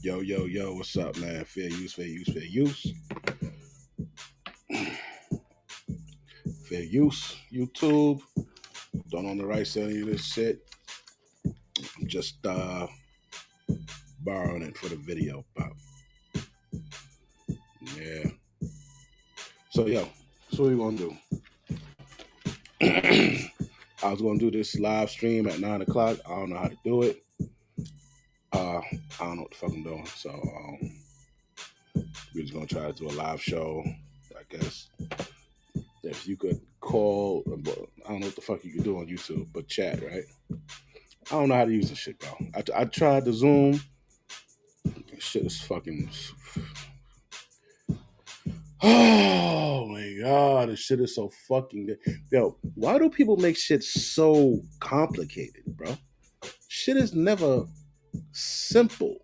Yo, yo, yo, what's up, man? Fair use, fair use, fair use. Fair use, YouTube. Don't on the right side of this shit. I'm just borrowing it for the video, pop. Yeah. So, yo, so what we gonna do? I was gonna do this live stream at 9 o'clock. I don't know how to do it. I don't know what the fuck I'm doing. So, we're just gonna try to do a live show, I guess. If you could call, I don't know what the fuck you could do on YouTube, but chat, right? I don't know how to use this shit, bro. I tried the Zoom. This shit is fucking. Oh my god, this shit is so fucking good. Yo, why do people make shit so complicated, bro? Shit is never simple.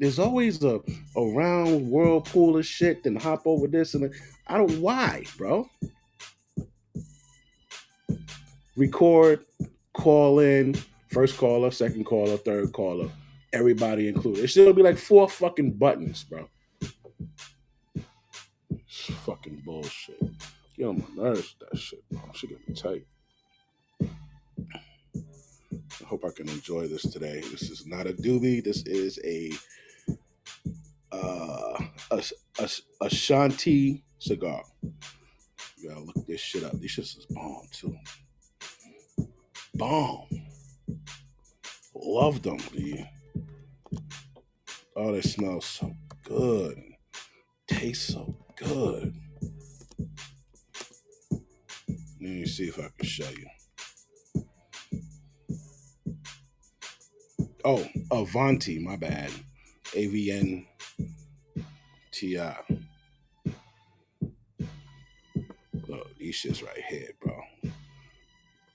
There's always a round whirlpool of shit, then hop over this and that. I don't. Why, bro? Record, call in, first caller, second caller, third caller, everybody included. It should be like 4 fucking buttons, bro. It's fucking bullshit. Get on my nerves with that shit, bro. Shit get me tight. I hope I can enjoy this today. This is not a doobie. This is a Ashanti cigar. You gotta look this shit up. This shit is bomb too. Bomb. Love them, dude. Oh, they smell so good. Taste so good. Let me see if I can show you. Oh, Avanti, my bad. AVNTI. Look, these shits right here, bro.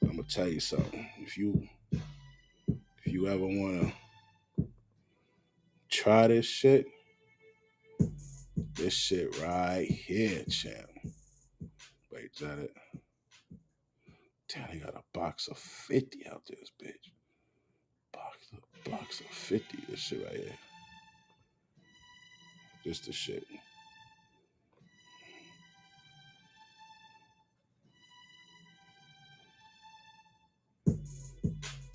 I'm gonna tell you something. If you ever wanna try this shit right here, champ. Wait, is that it? Damn, they got a box of 50 out there, this bitch. Box of 50, this shit right here. This the shit.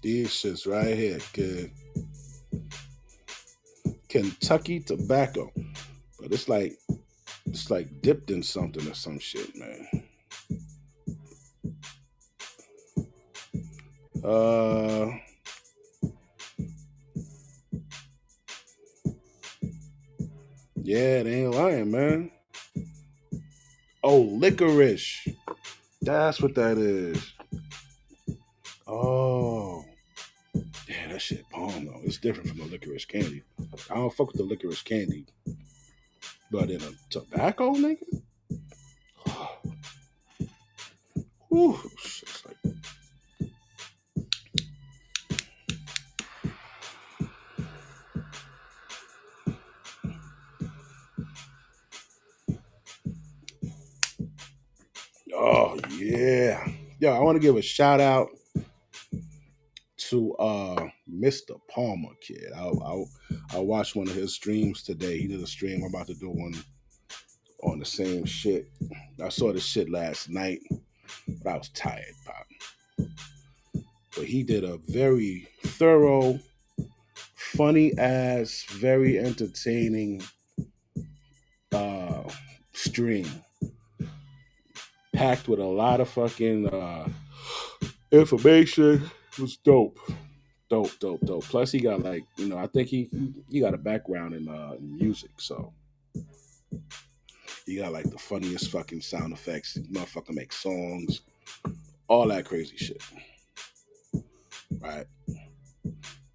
These shits right here, kid. Kentucky tobacco. But it's like dipped in something or some shit, man. Yeah, they ain't lying, man. Oh, licorice. That's what that is. Oh. Yeah, that shit bomb though. It's different from the licorice candy. I don't fuck with the licorice candy. But in a tobacco, nigga? Whew, shit's like... Oh, yeah. Yo, I want to give a shout out to Mr. Palmer, kid. I watched one of his streams today. He did a stream. I'm about to do one on the same shit. I saw this shit last night, but I was tired, pop. But he did a very thorough, funny ass, very entertaining stream. Packed with a lot of fucking information. It was dope. Dope. Plus, he got like, I think he got a background in music, so he got like the funniest fucking sound effects. Motherfucker make songs, all that crazy shit. Right.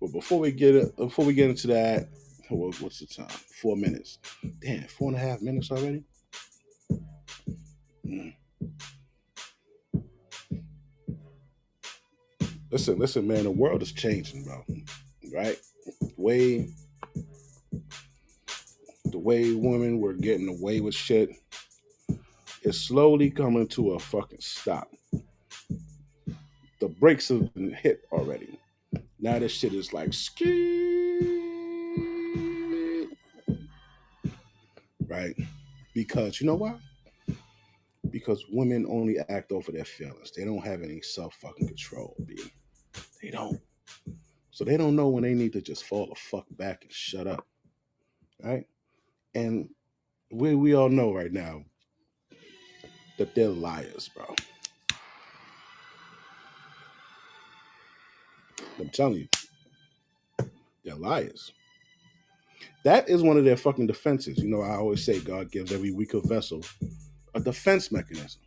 But before we get into that, what's the time? 4 minutes. Damn, 4.5 minutes already. Listen, man. The world is changing, bro. Right? The way women were getting away with shit is slowly coming to a fucking stop. The brakes have been hit already. Now this shit is like ski. Because you know why? Because women only act over their feelings. They don't have any self fucking control, B. They don't. So they don't know when they need to just fall the fuck back and shut up. Right? And we all know right now that they're liars, bro. I'm telling you, they're liars. That is one of their fucking defenses. You know, I always say God gives every weaker vessel a defense mechanism.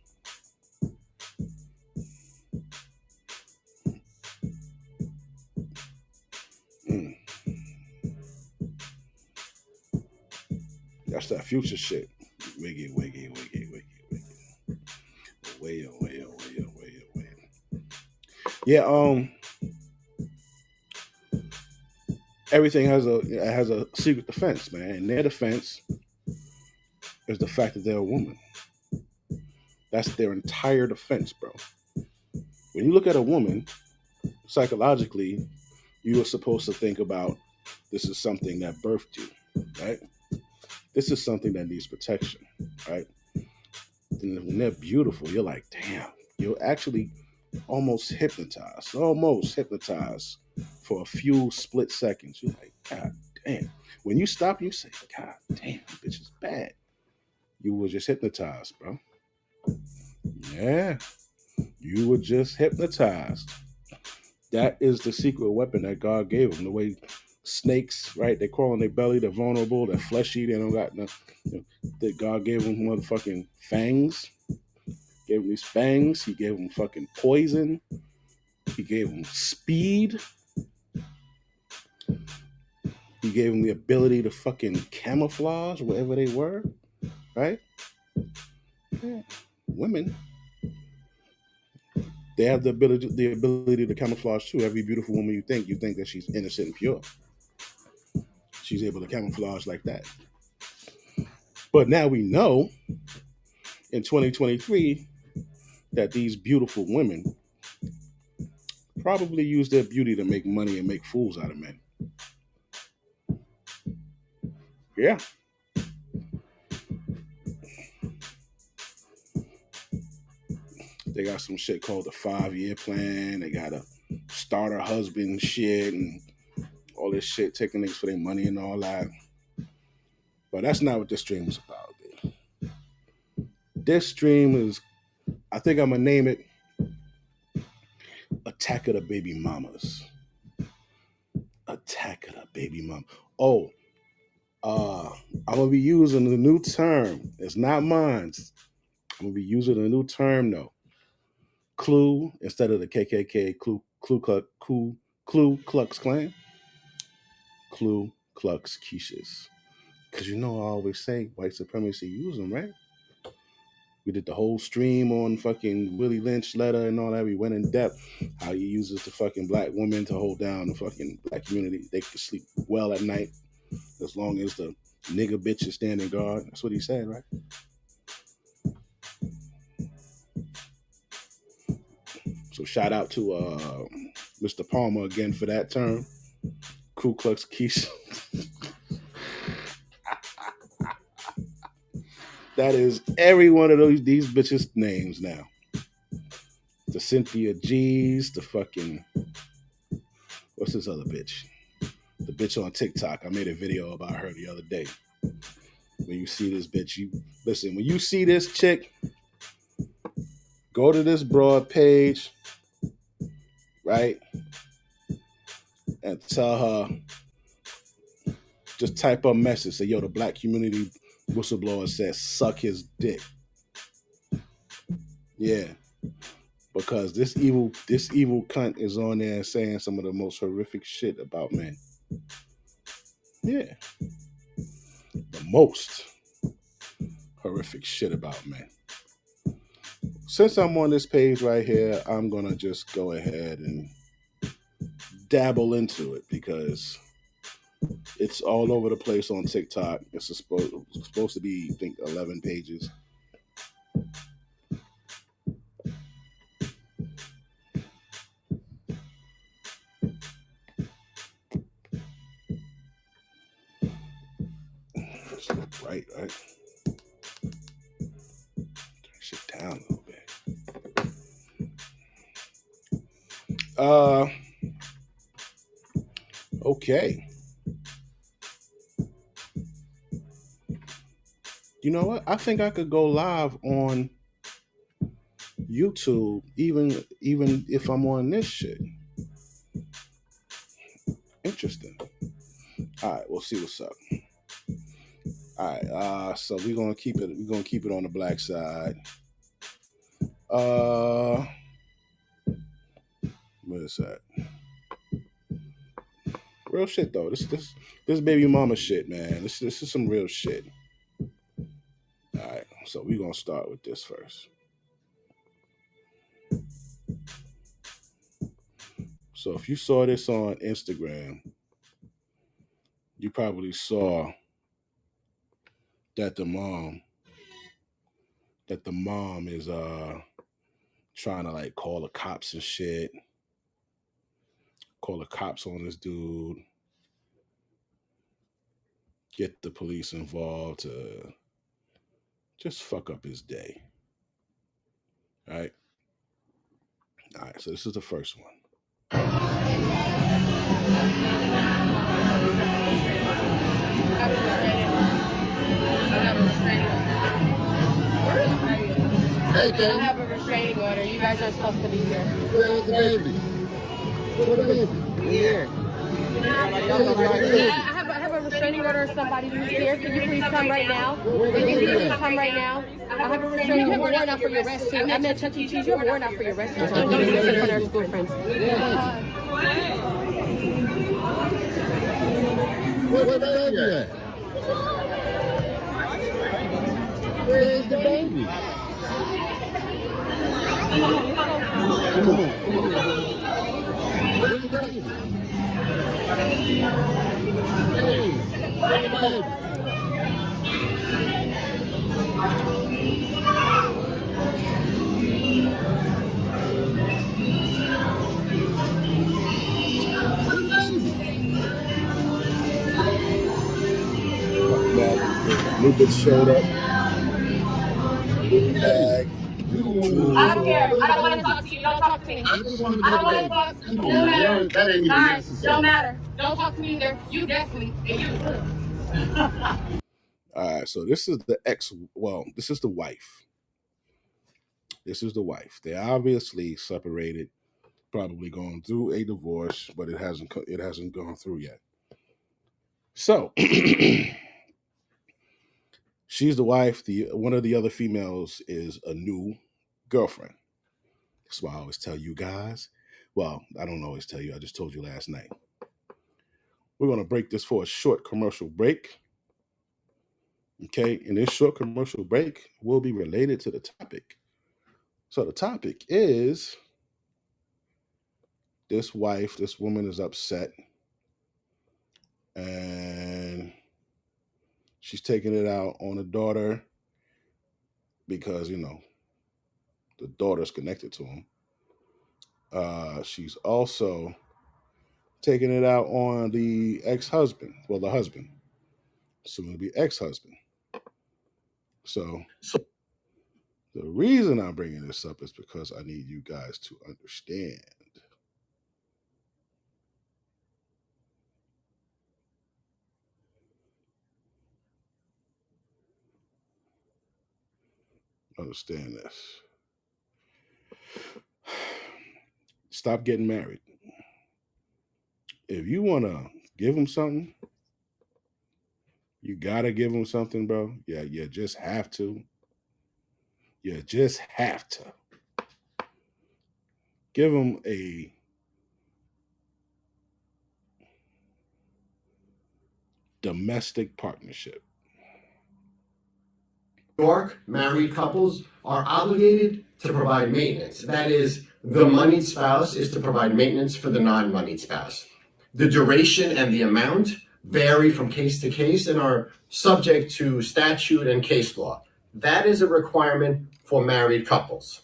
Mm, that's that future shit. Wiggy, wiggy, wiggy, wiggy, wiggy. Way, way, way, way, way. Yeah. Everything has a secret defense, man. And their defense is the fact that they're a woman. That's their entire defense, bro. When you look at a woman, psychologically, you are supposed to think about this is something that birthed you, right? This is something that needs protection, right? And when they're beautiful, you're like, damn, you're actually almost hypnotized for a few split seconds. You're like, God damn. When you stop, you say, God damn, bitch is bad. You were just hypnotized, bro. Yeah, you were just hypnotized. That is the secret weapon that God gave them. The way snakes, right? They crawl on their belly, they're vulnerable, they're fleshy, they don't got no. That God gave them motherfucking fangs. Gave them these fangs. He gave them fucking poison. He gave them speed. He gave them the ability to fucking camouflage wherever they were, right? Yeah. Women, they have the ability to camouflage too. Every beautiful woman you think that she's innocent and pure. She's able to camouflage like that. But now we know in 2023 that these beautiful women probably use their beauty to make money and make fools out of men. Yeah. They got some shit called the 5-year plan. They got a starter husband shit and all this shit, taking niggas for their money and all that. But that's not what this stream is about, dude. This stream is, I think I'm gonna name it Attack of the Baby Mamas. Attack of the Baby Mama. Oh, I'm gonna be using a new term. It's not mine. I'm gonna be using a new term though. Clue instead of the KKK Clue Klux Klan. Clue Klux Keishas. Because you know I always say white supremacy use them, right? We did the whole stream on fucking Willie Lynch letter and all that. We went in depth how he uses the fucking black woman to hold down the fucking black community. They can sleep well at night as long as the nigga bitch is standing guard. That's what he said, right? So shout out to Mr. Palmer again for that term. Ku Klux Keisha. That is every one of these bitches' names now. The Cynthia G's, the fucking what's this other bitch? The bitch on TikTok. I made a video about her the other day. When you see this bitch, you listen. When you see this chick, go to this broad page, right, and tell her, just type a message. Say, yo, the black community whistleblower says suck his dick. Yeah, because this evil cunt is on there saying some of the most horrific shit about men. Yeah, the most horrific shit about men. Since I'm on this page right here, I'm gonna just go ahead and dabble into it because it's all over the place on TikTok. It's supposed to be, I think, 11 pages. Right. down a little bit. Okay. You know what? I think I could go live on YouTube, even if I'm on this shit. Interesting. All right, we'll see what's up. All right, so we're gonna keep it. We're gonna keep it on the black side. What is that? Real shit though. This baby mama shit, man. This is some real shit. All right, so we're gonna start with this first. So if you saw this on Instagram, you probably saw that the mom is trying to like call the cops and shit. Call the cops on this dude. Get the police involved to just fuck up his day. All right. All right. So this is the first one. Hey, I have a restraining order. You guys are supposed to be here. Where's the baby? Where's the baby? Here. I have a restraining order. Somebody who's here. Can you please come right now? Can you please come right now? I have a restraining order. You have a warrant out for your arrest too. I'm at Chuck E. Cheese. You have a warrant out for your arrest too. Don't do this in front of our school friends. Where's the baby at? Where's the baby? Come on. Where's the baby? Hey, where's the baby? New bitch showed up. Bag. I don't care. I don't want to talk to you. Don't talk to me. I don't want to talk to you. Don't matter. Guys, don't matter. Don't talk to me either. You definitely. And you. All right. So this is the ex. Well, this is the wife. This is the wife. They obviously separated, probably going through a divorce, but it hasn't gone through yet. So she's the wife. One of the other females is a new girlfriend. That's why I always tell you guys. Well, I don't always tell you. I just told you last night. We're going to break this for a short commercial break. Okay, and this short commercial break will be related to the topic. So the topic is this woman is upset, and she's taking it out on the daughter because, the daughter's connected to him. She's also taking it out on the ex-husband, well, the husband, soon to be ex-husband. So the reason I'm bringing this up is because I need you guys to understand. Understand this. Stop getting married. If you want to give them something, you got to give them something, bro. Yeah, you just have to. You just have to. Give them a domestic partnership. New York, married couples are obligated to provide maintenance. That is, the moneyed spouse is to provide maintenance for the non-moneyed spouse. The duration and the amount vary from case to case and are subject to statute and case law. That is a requirement for married couples.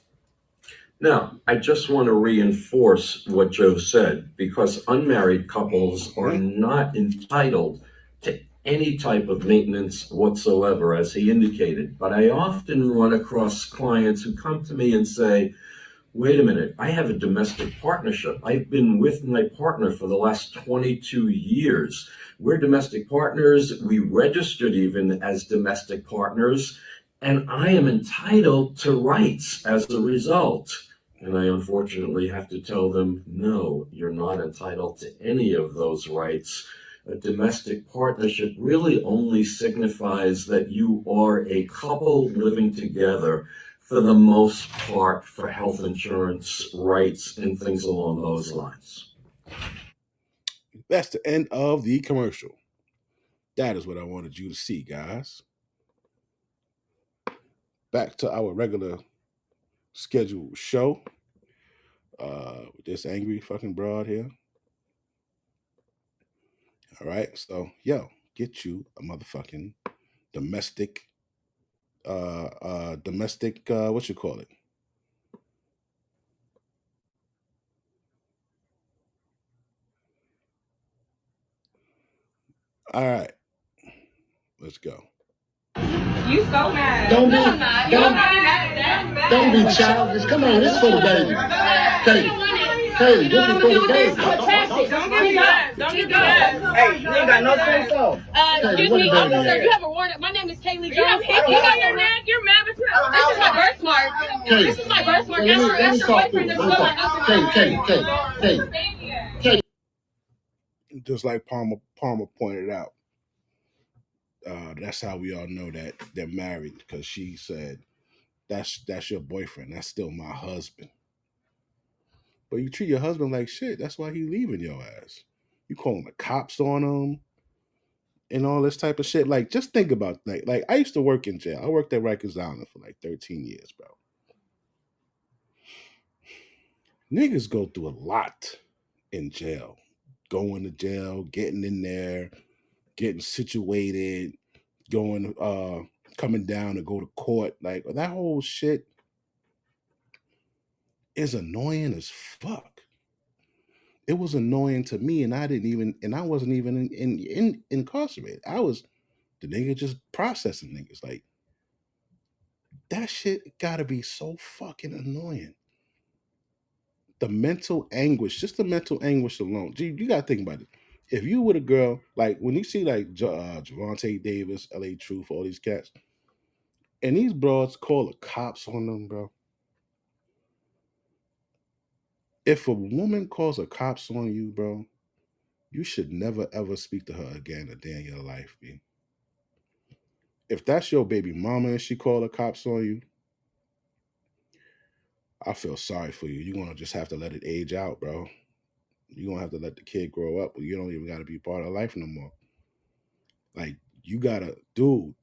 Now, I just want to reinforce what Joe said, because unmarried couples are not entitled to any type of maintenance whatsoever, as he indicated. But I often run across clients who come to me and say, wait a minute, I have a domestic partnership. I've been with my partner for the last 22 years. We're domestic partners. We registered even as domestic partners, and I am entitled to rights as a result. And I unfortunately have to tell them, no, you're not entitled to any of those rights. A domestic partnership really only signifies that you are a couple living together for the most part for health insurance rights and things along those lines. That's the end of the commercial. That is what I wanted you to see, guys. Back to our regular scheduled show. With this angry fucking broad here. All right. So, yo, get you a motherfucking domestic, what you call it? All right. Let's go. You so mad. Don't be, don't be childish. Come on, this is for the baby. Hey, this is for the baby. Don't give me that. Don't give me that. Hey, you ain't got no sense off. Excuse me, officer, you have a warrant. My name is Kaylee Jones. You got your neck. You're mad, but this is my birthmark. This is my birthmark. That's your boyfriend that's still my husband. Just like Palmer pointed out, that's how we all know that they're married, because she said, that's your boyfriend. That's still my husband. But you treat your husband like shit. That's why he leaving your ass. You calling the cops on him and all this type of shit. Like, just think about like I used to work in jail. I worked at Rikers Island for like 13 years, bro. Niggas go through a lot in jail. Going to jail, getting in there, getting situated, going coming down to go to court. Like, that whole shit is annoying as fuck. It was annoying to me, and I wasn't even incarcerated. I was the nigga just processing niggas. Like, that shit gotta be so fucking annoying. The mental anguish, just the mental anguish alone. Gee, you gotta think about it. If you were a girl, like when you see like Javante Davis, LA Truth, all these cats, and these broads call the cops on them, bro. If a woman calls the cops on you, bro, you should never ever speak to her again a day in your life, B. If that's your baby mama and she call the cops on you, I feel sorry for you. You're gonna just have to let it age out, bro. You're gonna have to let the kid grow up, but you don't even gotta be part of life no more. Like, you gotta, dude,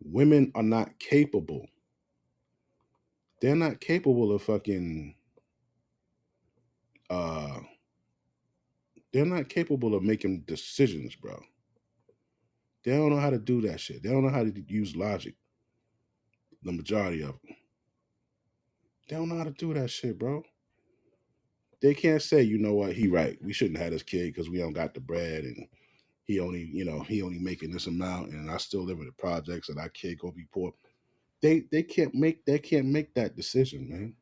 women are not capable. They're not capable of fucking uh they're not capable of making decisions, bro. They don't know how to do that shit. They don't know how to use logic. The majority of them. They don't know how to do that shit, bro. They can't say, you know what, he right. We shouldn't have this kid because we don't got the bread, and he only making this amount, and I still live in the projects, and our kid gonna be poor. They can't make that decision, man.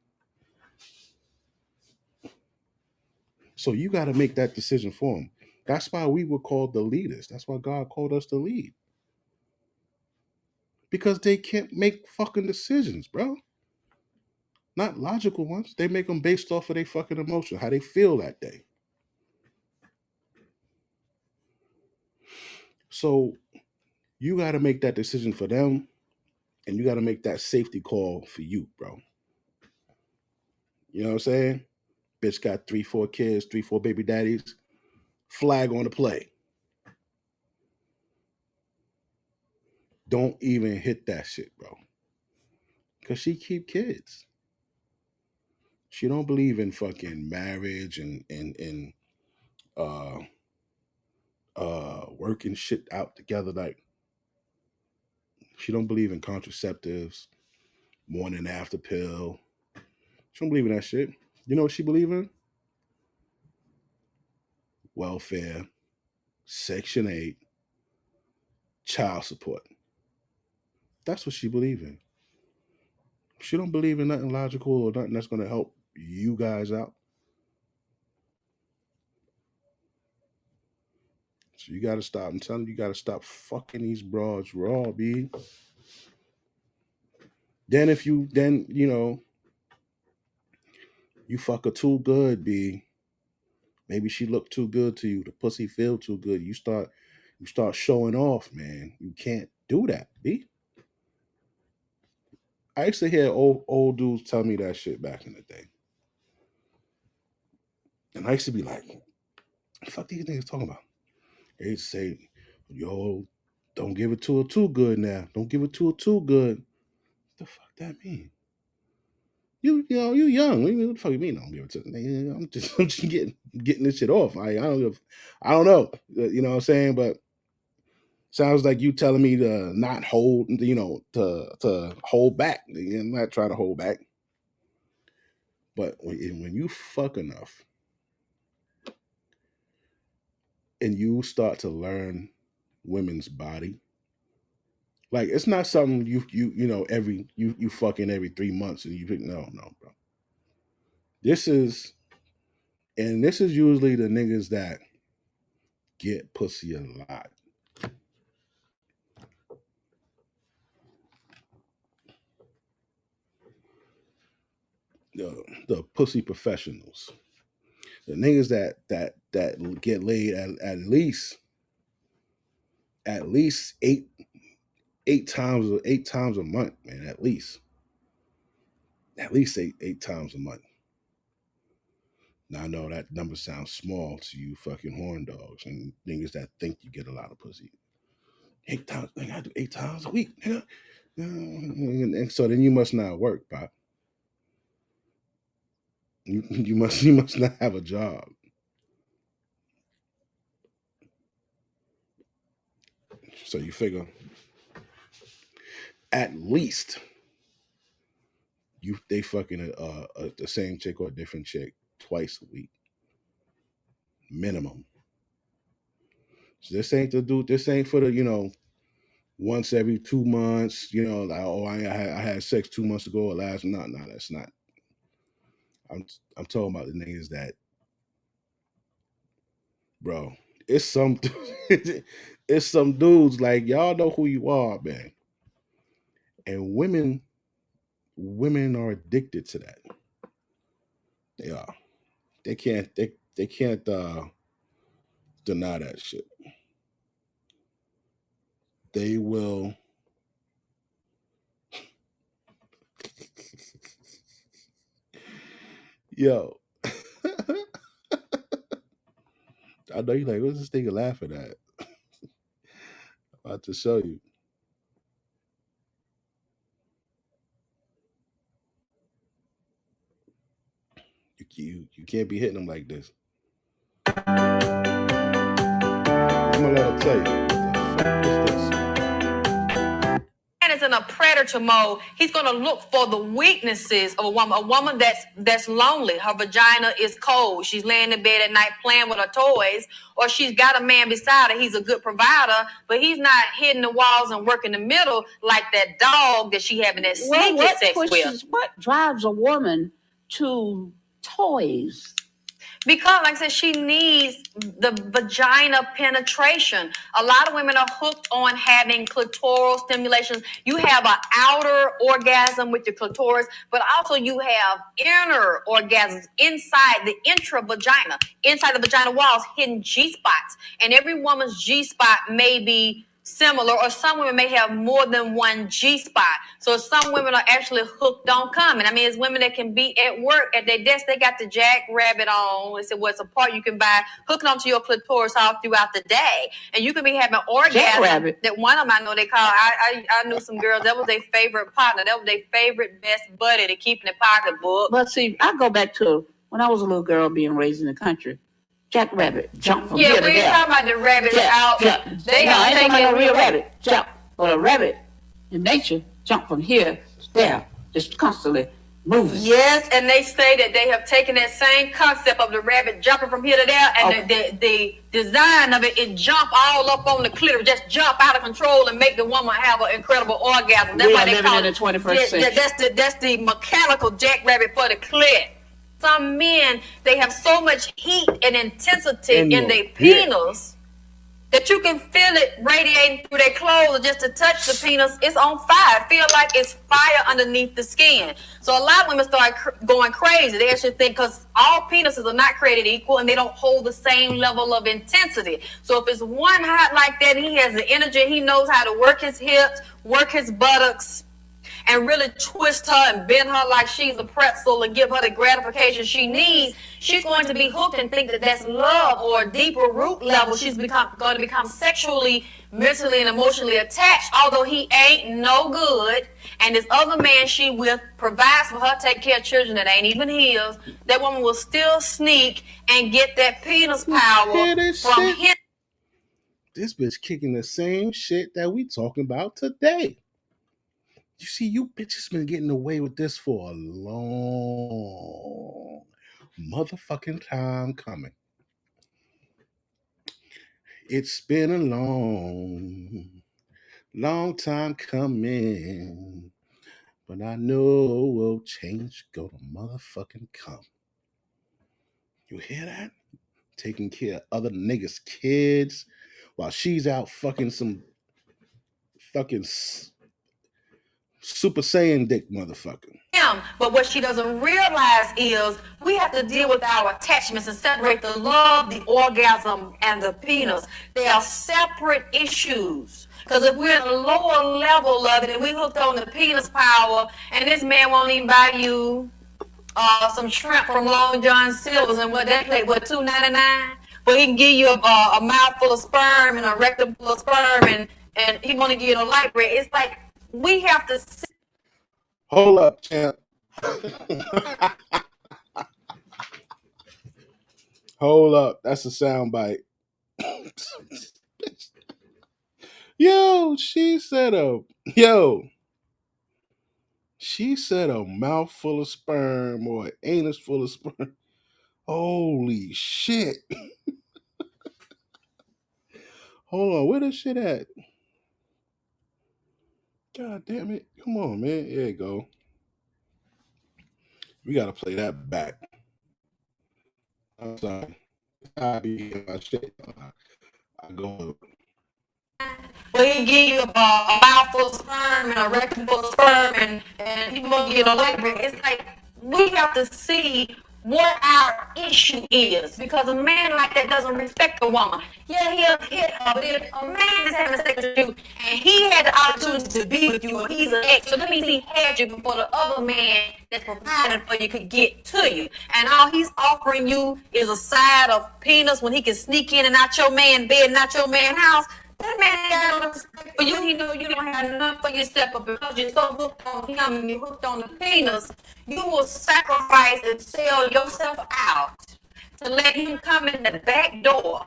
So you got to make that decision for them. That's why we were called the leaders. That's why God called us to lead. Because they can't make fucking decisions, bro. Not logical ones. They make them based off of their fucking emotion, how they feel that day. So you got to make that decision for them, and you got to make that safety call for you, bro. You know what I'm saying? Bitch got 3, 4 kids, 3, 4 baby daddies. Flag on the play. Don't even hit that shit, bro. Cause she keep kids. She don't believe in fucking marriage and uh working shit out together. Like, she don't believe in contraceptives, morning and after pill. She don't believe in that shit. You know what she believe in? Welfare, Section 8, child support. That's what she believes in. She don't believe in nothing logical or nothing that's going to help you guys out. So you got to stop. I'm telling you, you got to stop fucking these broads raw, B. Then if you, then, you know, you fuck her too good, B. Maybe she looked too good to you. The pussy feel too good. You start showing off, man. You can't do that, B. I used to hear old dudes tell me that shit back in the day. And I used to be like, the fuck these niggas talking about? They say, yo, don't give it to her too good now. Don't give it to her too good. What the fuck that mean? You know, you young. What the fuck you mean? Don't give it to her? I'm just getting this shit off. I don't know. You know what I'm saying? But sounds like you telling me to not hold, you know, to hold back. I'm not trying to hold back. But when you fuck enough and you start to learn women's body, like it's not something you know every you fucking every 3 months and you think no bro. This is usually the niggas that get pussy a lot. The pussy professionals, the niggas that get laid at least eight times a month, man. At least eight times a month. Now I know that number sounds small to you fucking horn dogs and niggas that think you get a lot of pussy. 8 times, I do 8 times a week, nigga. And so then you must not work, pop. You must not have a job. So you figure at least they fucking the same chick or a different chick twice a week minimum. So this ain't the dude. This ain't for the once every 2 months. Like I had sex 2 months ago or last. No, that's not. I'm talking about the niggas that, bro. It's some it's some dudes like y'all know who you are, man. And women are addicted to that. They are. They can't deny that shit. They will. Yo. I know you like, what's this nigga laughing at? I'm about to show you. You can't be hitting them like this. I'm gonna let her tell you. What the fuck is this? Is in a predator mode. He's going to look for the weaknesses of a woman that's lonely. Her vagina is cold. She's laying in bed at night playing with her toys, or she's got a man beside her. He's a good provider, but he's not hitting the walls and working the middle like that dog that she having that sneaky sex with. What drives a woman to toys? Because, like I said, she needs the vagina penetration. A lot of women are hooked on having clitoral stimulations. You have an outer orgasm with your clitoris, but also you have inner orgasms inside the intravagina, inside the vagina walls, hidden G-spots. And every woman's G-spot may be similar, or some women may have more than one G-spot. So some women are actually hooked on coming. I mean, it's women that can be at work at their desk. They got the jackrabbit on. It's a part you can buy, hooking onto your clitoris all throughout the day. And you can be having orgasm. That one of them I know they call, I knew some girls, that was their favorite partner. That was their favorite best buddy to keep in the pocketbook. But see, I go back to when I was a little girl being raised in the country. Jackrabbit, jump from here to there. Yeah, we ain't talking about the rabbits out. Jump. They ain't talking about no real rabbit. Jump. But a rabbit in nature, jump from here to there, just constantly. Yes, and they say that they have taken that same concept of the rabbit jumping from here to there, and the design of it jump all up on the clitoris, just jump out of control and make the woman have an incredible orgasm. That's why they call it the 21st century. That's the mechanical jackrabbit for the clit. Some men, they have so much heat and intensity in their penis that you can feel it radiating through their clothes just to touch the penis. It's on fire. Feel like it's fire underneath the skin. So a lot of women start going crazy. They actually think, because all penises are not created equal and they don't hold the same level of intensity. So if it's one hot like that, he has the energy, he knows how to work his hips, work his buttocks, and really twist her and bend her like she's a pretzel and give her the gratification she needs, she's going to be hooked and think that that's love, or a deeper root level. She's going to become sexually, mentally, and emotionally attached, although he ain't no good. And this other man she with provides for her, take care of children that ain't even his. That woman will still sneak and get that penis power from him. This bitch kicking the same shit that we talking about today. You see, you bitches been getting away with this for a long motherfucking time coming. It's been a long time coming, but I know change gonna motherfucking come. You hear that? Taking care of other niggas' kids while she's out fucking some fucking Super Saiyan dick motherfucker. But what she doesn't realize is we have to deal with our attachments and separate the love, the orgasm, and the penis. They are separate issues. Because if we're at a lower level of it and we hooked on the penis power, and this man won't even buy you some shrimp from Long John Silver's, and what they play, what, $2.99? But he can give you a mouthful of sperm and a rectum full of sperm, and he want to give you a light bread. It's like we have to. Hold up, champ. Hold up. That's a soundbite. She said a mouthful of sperm or an anus full of sperm. Holy shit. Hold on, where this shit at? God damn it. Come on, man. There you go. We gotta play that back. I'm sorry. I be my shit. I go. Well, he give you a mouthful of sperm and a rectum full of sperm, and he won't give you a light break. It's like we have to see what our issue is, because a man like that doesn't respect a woman. Yeah, he'll hit her, but if a man is having sex with you and he had the opportunity to be with you, and he's an ex, so that means he had you before the other man that's providing for you could get to you. And all he's offering you is a side of penis when he can sneak in and out your man bed and out your man house. That man ain't got no respect for you. He know you don't have enough for yourself, but because you're so hooked on him and you're hooked on the penis, you will sacrifice and sell yourself out to let him come in the back door,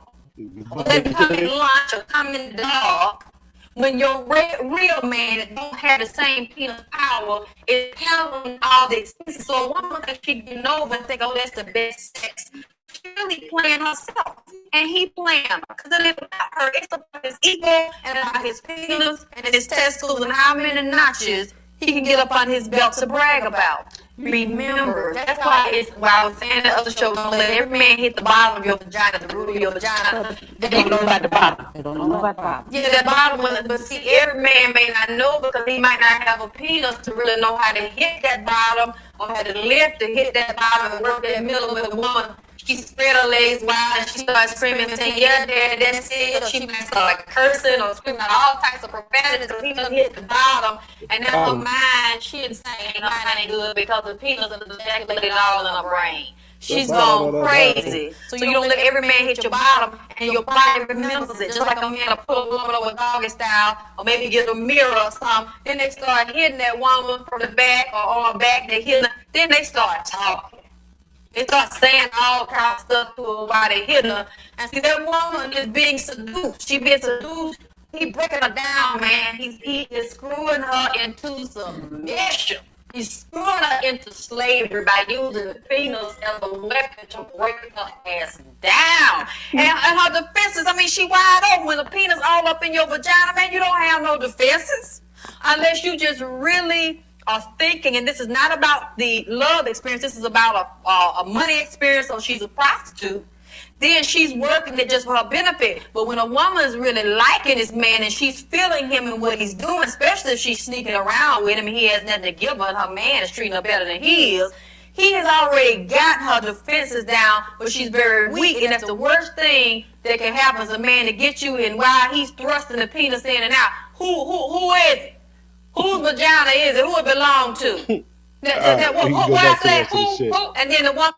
or let him come in lunch, or come in the dog, when your real man that don't have the same penis power is handling all the expenses. So a woman that she getting over and think, oh, that's the best sex. She's really playing herself, and he playing her, because it ain't about her. It's about his ego and about his penis and his testicles and how many notches he can get up on his belt to brag about. Remember, that's why I was saying the other show, don't let every man hit the bottom of your vagina, the root of your vagina. They don't know about the bottom. They don't know about the bottom. Yeah, that bottom one, but see, every man may not know, because he might not have a penis to really know how to hit that bottom, or how to lift to hit that bottom and work that middle with a woman. She spread her legs wide and she started screaming and saying, yeah, dad, that's it. Or she might start like cursing or screaming out all types of profanities, because he done hit the bottom. And in her mind, she is saying her mind ain't good because the penis is ejaculated all in her brain. She's gone crazy. So you don't let every man hit your bottom, and your body remembers it. Just like a man will pull a woman over doggy style, or maybe get a mirror or something. Then they start hitting that woman from the back or on her back. They hit her. Then they start talking. They start saying all kinds of stuff to her while they hit her. And see, that woman is being seduced. She being seduced. He breaking her down, man. He is screwing her into submission. He's screwing her into slavery by using the penis as a weapon to break her ass down. And her defenses, I mean, she wide open with a penis all up in your vagina, man. You don't have no defenses unless you just really are thinking. And this is not about the love experience. This is about a money experience. So she's a prostitute. Then she's working it just for her benefit. But when a woman is really liking this man and she's feeling him and what he's doing, especially if she's sneaking around with him and he has nothing to give her and her man is treating her better than he has already got her defenses down, but she's very weak. And that's the worst thing that can happen is a man to get you, and while he's thrusting the penis in and out, who is it? Whose vagina is it? Who it belong to? And then the one.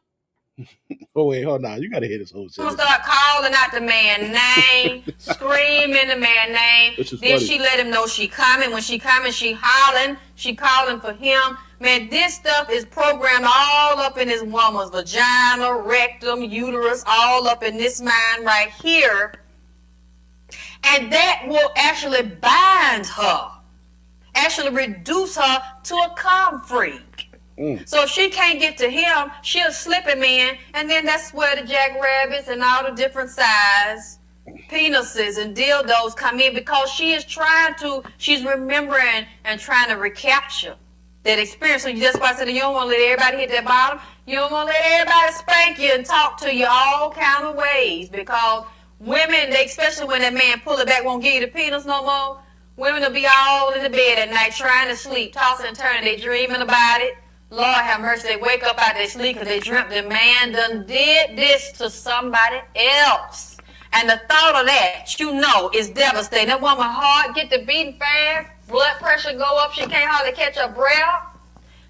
Oh wait, hold on. You gotta hear this whole shit. Start calling out the man's name, screaming the man's name. Then she let him know she coming. When she coming, she hollering. She calling for him. Man, this stuff is programmed all up in this woman's vagina, rectum, uterus, all up in this mind right here. And that will actually bind her, actually reduce her to a cum freak. So if she can't get to him, she'll slip him in, and then that's where the jackrabbits and all the different size penises and dildos come in, because she's remembering and trying to recapture that experience. So you just about to say, you don't want to let everybody hit that bottom. You don't want to let everybody spank you and talk to you all kind of ways, because women, especially when that man pull it back, won't give you the penis no more. Women will be all in the bed at night trying to sleep, tossing and turning, they dreaming about it. Lord have mercy, they wake up out their sleep because they dreamt the man done did this to somebody else. And the thought of that, is devastating. That woman heart get to beating fast, blood pressure go up, she can't hardly catch her breath.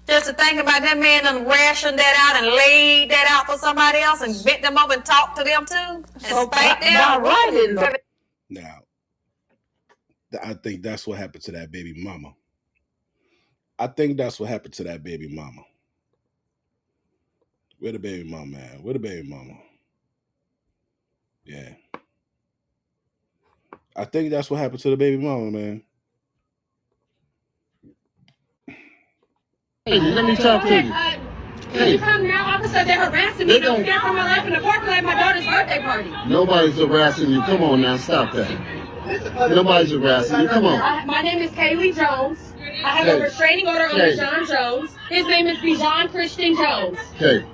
Just to think about that man done rationed that out and laid that out for somebody else and bent them up and talked to them too. And spanked them. Now, I think that's what happened to that baby mama. I think that's what happened to that baby mama. Where the baby mama, man? Where the baby mama? Yeah. I think that's what happened to the baby mama, man. Hey, let me talk to you. Can you come now? Officer, they're harassing me. I'm scared for my life in the parking lot at my daughter's birthday party. Nobody's harassing you. Come on now, stop that. Nobody's harassing you. Come on. My name is Kaylee Jones. I have a restraining order on Bijan Jones. His name is Bijan Christian Jones. Okay.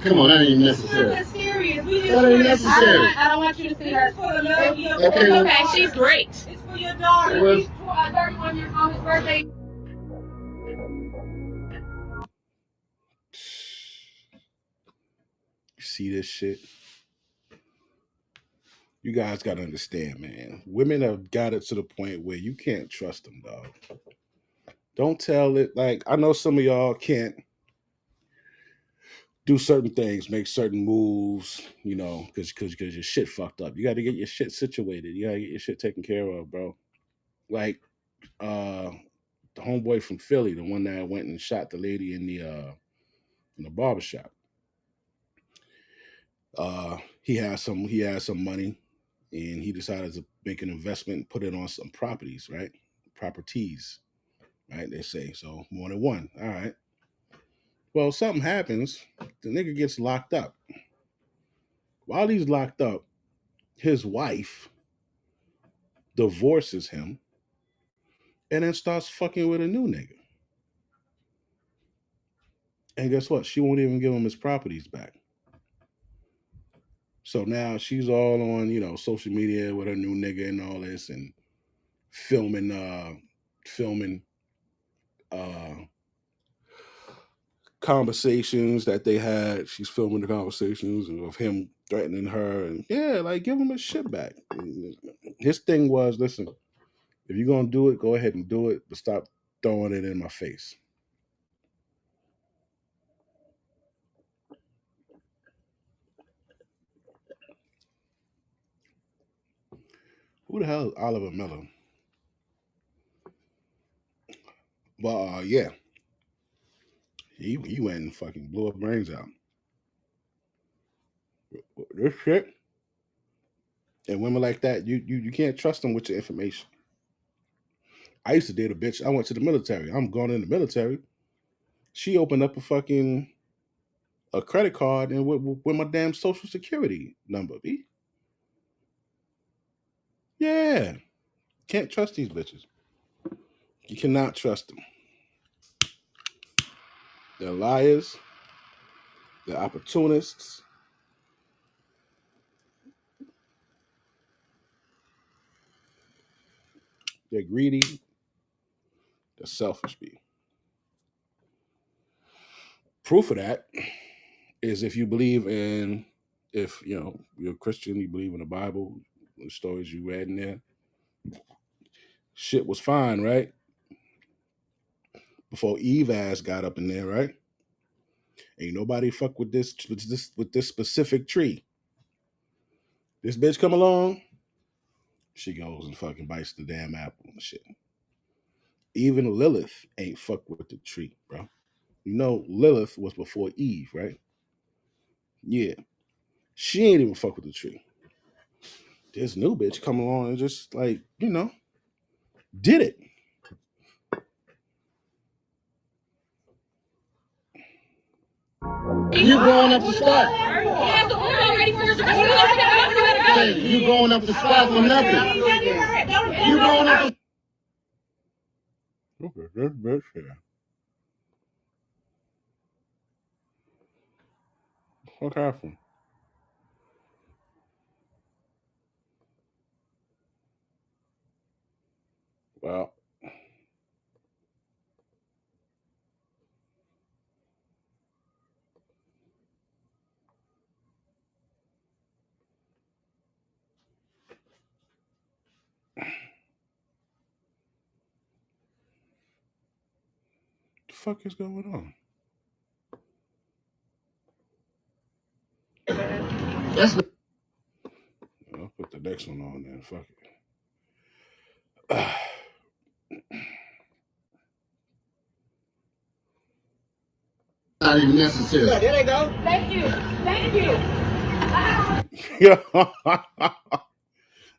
Come on, that ain't necessary. That ain't necessary. I don't want you to see her. Okay. Okay, she's great. It's for your daughter. He's 31 years on his birthday. You see this shit? You guys got to understand, man. Women have got it to the point where you can't trust them, dog. Don't tell it. Like, I know some of y'all can't do certain things, make certain moves, because your shit fucked up. You got to get your shit situated. You got to get your shit taken care of, bro. Like, the homeboy from Philly, the one that went and shot the lady in the barbershop. He had some money, and he decided to make an investment and put it on some properties, right? Properties, right? They say so, more than one. All right. Well, something happens. The nigga gets locked up. While he's locked up, his wife divorces him and then starts fucking with a new nigga. And guess what? She won't even give him his properties back. So now she's all on, social media with her new nigga and all this, and filming conversations that they had. She's filming the conversations of him threatening her, and yeah, like, give him his shit back. And his thing was, listen, if you're gonna do it, go ahead and do it, but stop throwing it in my face. Who the hell is Oliver Miller? Well, yeah, he went and fucking blew her brains out. This shit, and women like that, you can't trust them with your information. I used to date a bitch. I went to the military. I'm going in the military. She opened up a credit card and with my damn social security number. B. Yeah, can't trust these bitches. You cannot trust them. They're liars. They're opportunists. They're greedy. They're selfish. B. Proof of that is if you believe in, if you're a Christian, you believe in the Bible, the stories you read in there. Shit was fine, right? Before Eve ass got up in there, right? Ain't nobody fuck with this specific tree. This bitch come along, she goes and fucking bites the damn apple and shit. Even Lilith ain't fuck with the tree, bro. Lilith was before Eve, right? Yeah. She ain't even fuck with the tree. This new bitch come along and just like, did it. You going up the spot. You going up the spot for nothing. You going up the Okay, this bitch here. What happened? Well, the fuck is going on? I'll put the next one on then. Fuck it. not even necessary. There they go. Thank you. Thank you.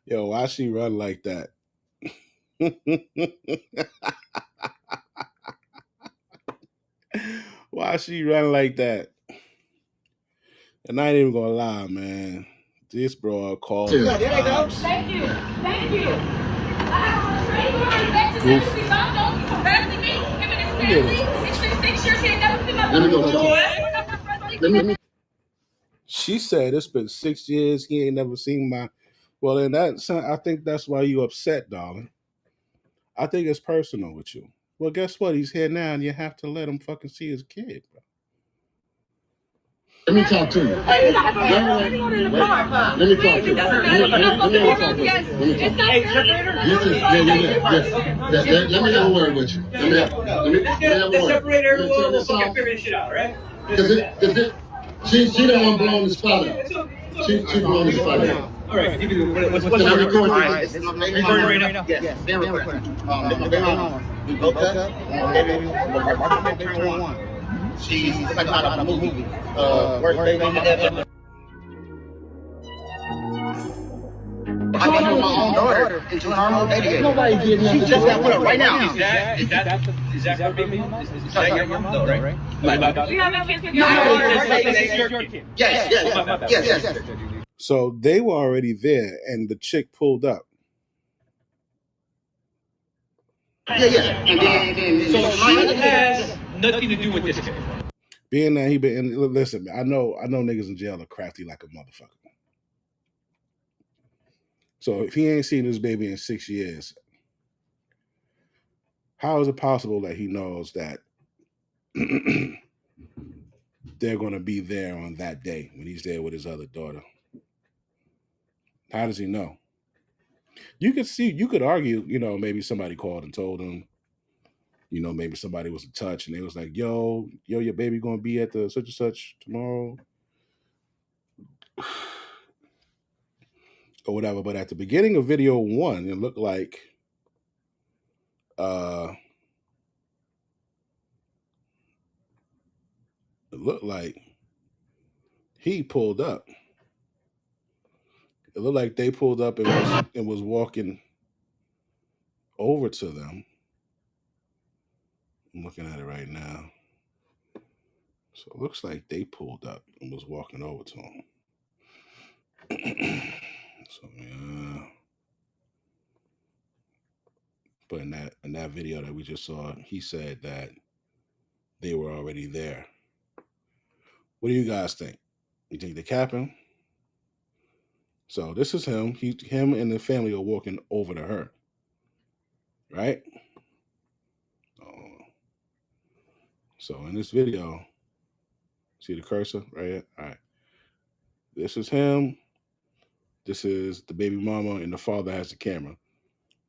Yo, why she run like that? Why she run like that? And I ain't even gonna lie, man. This bro called. There they go. Thank you. Thank you. Let me She said it's been 6 years. He ain't never seen my. Well, in that sense, I think that's why you upset, darling. I think it's personal with you. Well, guess what? He's here now, and you have to let him fucking see his kid, bro. Let me talk to you. Let me talk to you. Let me have a word with you. Let me have a word. Separator, we'll fucking figure this shit out, right? She don't want to blow the spot out. She blowing the spot out. All right, what's Can I record right now? Yes. Then recording. We broke up. Turn 1. She's like out of a movie. Worst baby ever. I got my own daughter. It's normal. Nobody getting She just got put up right now. Is that her baby? Is that your mom though, right? You have no kids with your daughter. Yes. So they were already there, and the chick pulled up. Yeah. And then So she has nothing to do with this kid. Being that he been, listen, I know niggas in jail are crafty like a motherfucker. So if he ain't seen his baby in 6 years, how is it possible that he knows that they're going to be there on that day when he's there with his other daughter? How does he know? You could argue, maybe somebody called and told him, maybe somebody was in touch and they was like, yo, your baby going to be at the such and such tomorrow or whatever. But at the beginning of video 1, it looked like he pulled up. It looked like they pulled up and was walking over to them. I'm looking at it right now. So it looks like they pulled up and was walking over to him. So yeah. But in that video that we just saw, he said that they were already there. What do you guys think? You think they're capping? So this is him. Him and the family are walking over to her, right? So in this video, see the cursor right here? All right. This is him. This is the baby mama, and the father has the camera.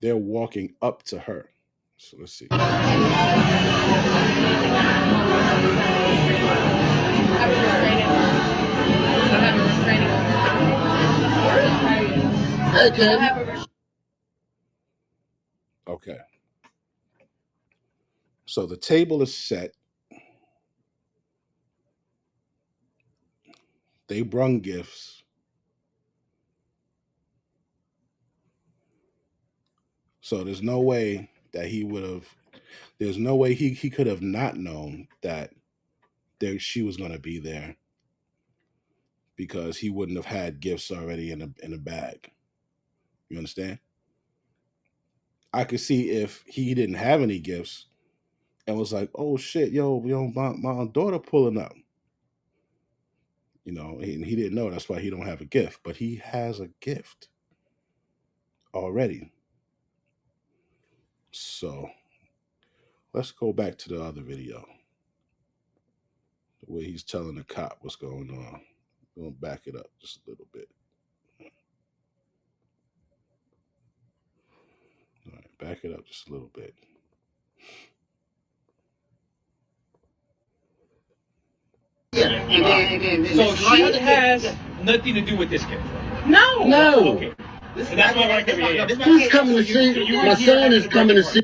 They're walking up to her. So let's see. Okay. So the table is set. They brung gifts. So there's no way that he would have. There's no way he could have not known that she was going to be there, because he wouldn't have had gifts already in a bag. You understand? I could see if he didn't have any gifts and was like, "Oh shit, yo, my daughter pulling up." And he didn't know. That's why he don't have a gift, but he has a gift already. So let's go back to the other video where he's telling the cop what's going on. I'm gonna back it up just a little bit. All right, back it up just a little bit. So she has nothing to do with this kid. No. No. Okay. So that's why I want to He's coming to see. My son is coming to see.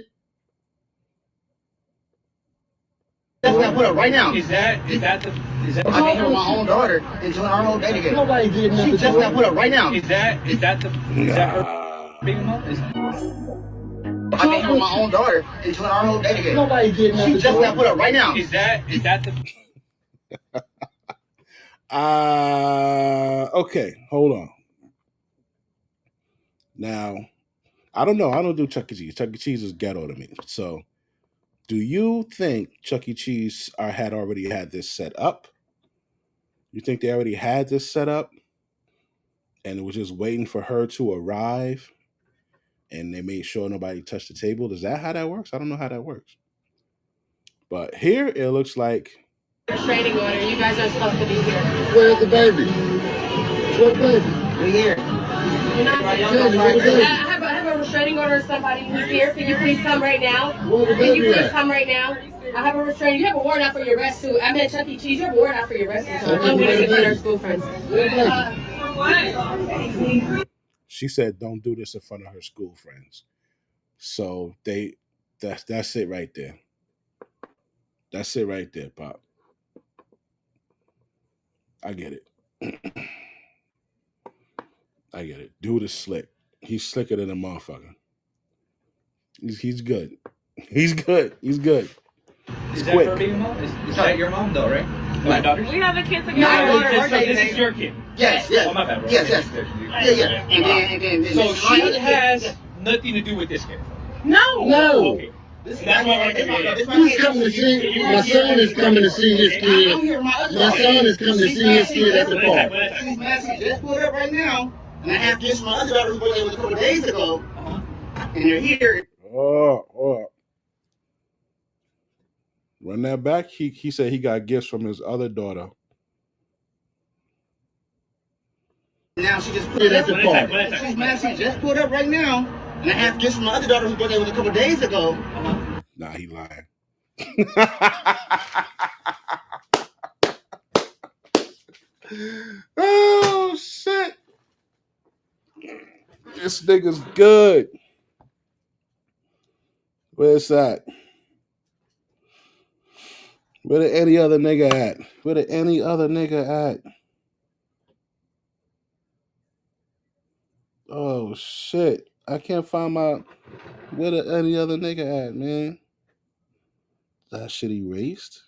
That's what I put up right now. Is that I came here with my own daughter and doing our whole day together. Nobody did nothing. She just got put up right now. is that her baby mom? I came here with my own daughter and doing our whole day together. Nobody did nothing. She just got put up right now. Is that Okay, hold on. Now, I don't know. I don't do Chuck E. Cheese. Chuck E. Cheese is ghetto to me. So, do you think Chuck E. Cheese had already had this set up? You think they already had this set up, and it was just waiting for her to arrive, and they made sure nobody touched the table? Is that how that works? I don't know how that works. But here it looks like restraining order. You guys are supposed to be here. Where's the baby? What baby? We're here. You're not. I have a restraining order. Somebody who's here. Can you please come right now? Can you please come right now? I have a restraining. You have a warrant out for your arrest too. I'm at Chuck E. Cheese. You have a warrant out for your arrest too. Don't do this in front of our school friends. For what? she said, "Don't do this in front of her school friends." So that's it right there. That's it right there, Pop. I get it. I get it. Dude is slick. He's slicker than a motherfucker. He's good. He's good. He's good. Is It's that quick. her baby mom? Is that your mom though, right? My daughter. We have a kid together. No, so this is your kid. Yes, yes. Oh, my bad, bro. Yes, yes. Yeah. And then So she has nothing to do with this kid. No. Okay. That's why I want to He's coming to see. My son is coming to see his kid. My son is coming to see his kid at the park. She's messy. Just put up right now. And I have just my other daughter who was a couple of days ago. And you're here. Oh. Run that back. He said he got gifts from his other daughter. Now she just put it at the park. She's messy. Just put up right now. And I have just my other daughter who was a couple of days ago. Nah, he lying. Oh shit! This nigga's good. Where's that? Where did any other nigga at? Where did any other nigga at? Oh shit! I can't find my. Where did any other nigga at, man? That shit erased.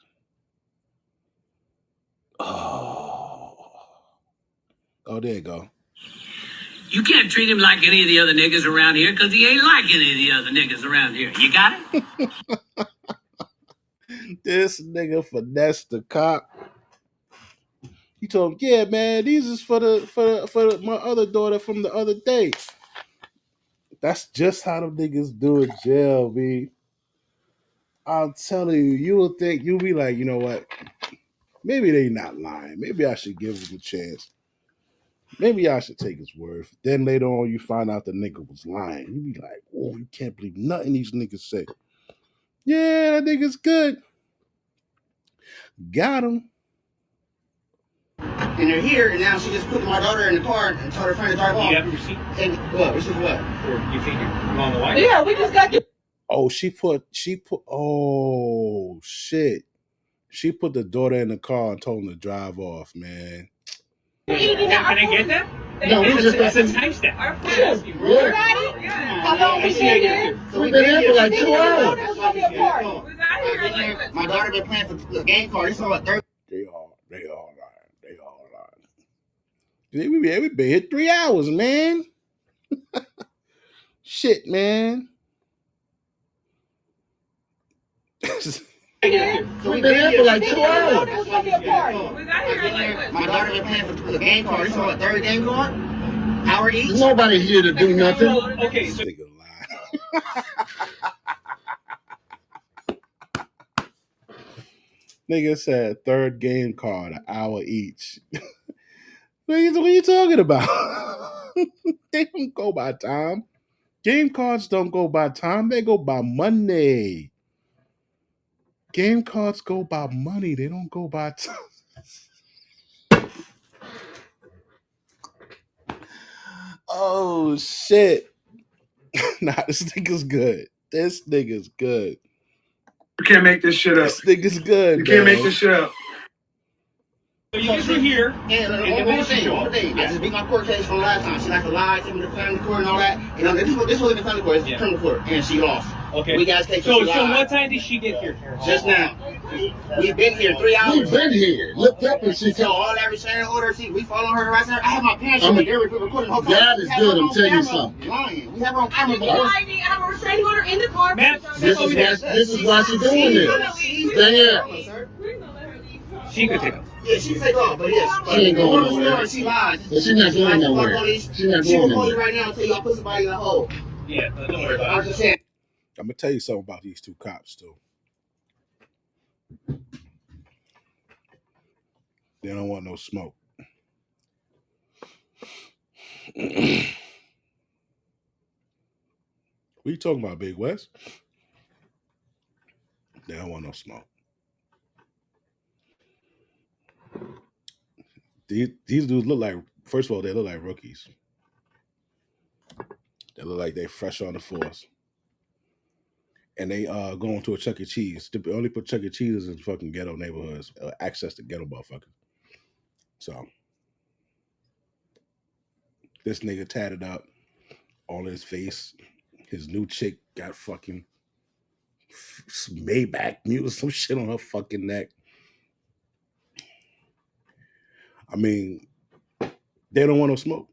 Oh, there you go. You can't treat him like any of the other niggas around here because he ain't like any of the other niggas around here. You got it? This nigga finessed the cop. He told him, "Yeah, man, these is for my other daughter from the other day." That's just how them niggas do in jail, B. I'm telling you, you will think you'll be like, you know what? Maybe they not lying. Maybe I should give him a chance. Maybe I should take his word. Then later on, you find out the nigga was lying. You be like, oh, you can't believe nothing these niggas say. Yeah, that nigga's good. Got him. And they're here, and now she just put my daughter in the car and told her friend to drive off. You have a receipt? And what? Receipt for what? For you think you're on the line? Yeah, we just got. Oh, she put. Oh shit. She put the daughter in the car and told him to drive off, man. Can I get that? No, we just got some timestamp. How long we been here? So we've been here for like 2 hours. My My daughter been playing for the game card. It's what, 30? They all lying. We been here 3 hours, man. Shit, man. So we've been here for like 2 hours. My daughter been playing for the game card. It's what, 30 game card? Hour each? Nobody here to do nothing. Okay, so Nigga lying. Nigga said third game card, an hour each. What are you talking about? They don't go by time. Game cards don't go by time. They go by money. Game cards go by money. They don't go by time. Oh shit. Nah, this nigga's good. This nigga's good. You can't make this shit up. This nigga's good. You can't man. make this shit up. you guys were here. And one thing, I just beat my court case from last time. She like to lie, take me to family court and all that. You know, this wasn't the family court, it's criminal court, and she lost. Okay. We guys take So what time did she get here? Just now. We've been here 3 hours. We've been here. Looked up and she So all that restraining order, we follow her right there. I have my parents with me. They're recording the whole time. God is good, I'm telling you something. Lying. We have her on camera. I have a restraining order in the car. Ma'am, This is why she's doing this. Stay here. she could take them. Yeah, she take off, but yes. She ain't going nowhere. She lies. But she's not going nowhere. She's not She will going call you nowhere. right now until y'all put somebody in the hole. Yeah, don't worry I about was it. just saying. I'm gonna tell you something about these two cops too. They don't want no smoke. What are you talking about, Big West? They don't want no smoke. These dudes look like, first of all, they look like rookies. They look like they fresh on the force. And they going to a Chuck E. Cheese. They only put Chuck E. Cheese's in fucking ghetto neighborhoods, access to ghetto motherfuckers. So this nigga tatted up all his face. His new chick got fucking Maybach music, some shit on her fucking neck. I mean, they don't want no smoke.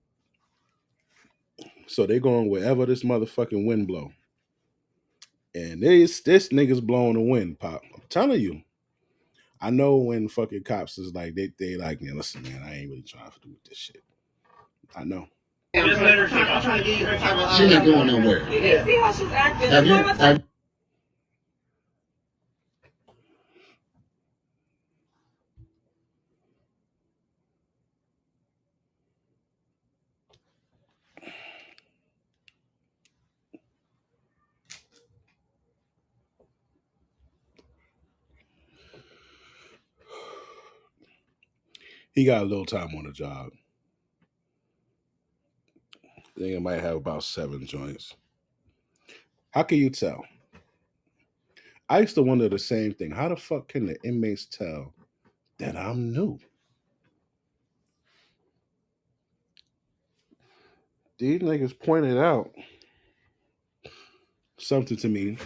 So they going wherever this motherfucking wind blow. And this nigga's blowing the wind, Pop. I'm telling you. I know when fucking cops is like, they like, man, listen, man, I ain't really trying to do with this shit. I know. I'm trying to get you her type of. She's not going nowhere. Yeah. See how she's acting. Have you? He got a little time on the job. I think it might have about 7 joints. How can you tell? I used to wonder the same thing. How the fuck can the inmates tell that I'm new? These niggas pointed out something to me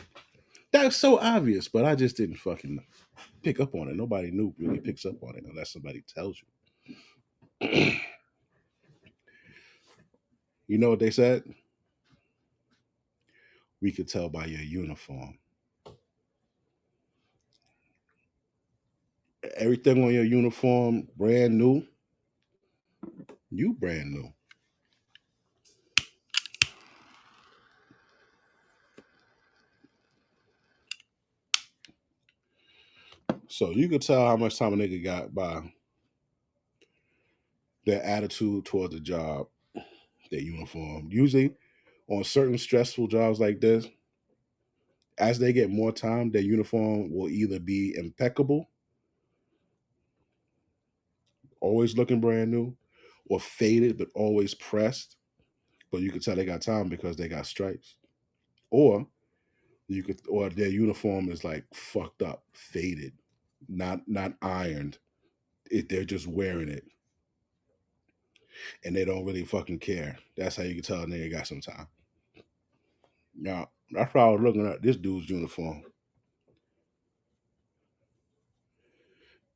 That's so obvious, but I just didn't fucking pick up on it. Nobody knew really picks up on it unless somebody tells you. You know what they said? We could tell by your uniform. Everything on your uniform brand new. You brand new. So you could tell how much time a nigga got by their attitude toward the job, their uniform. Usually on certain stressful jobs like this, as they get more time, their uniform will either be impeccable, always looking brand new, or faded but always pressed. But you could tell they got time because they got stripes. Or or their uniform is like fucked up, faded, not ironed. They're just wearing it. And they don't really fucking care. That's how you can tell a nigga got some time. Now, that's why I was looking at this dude's uniform.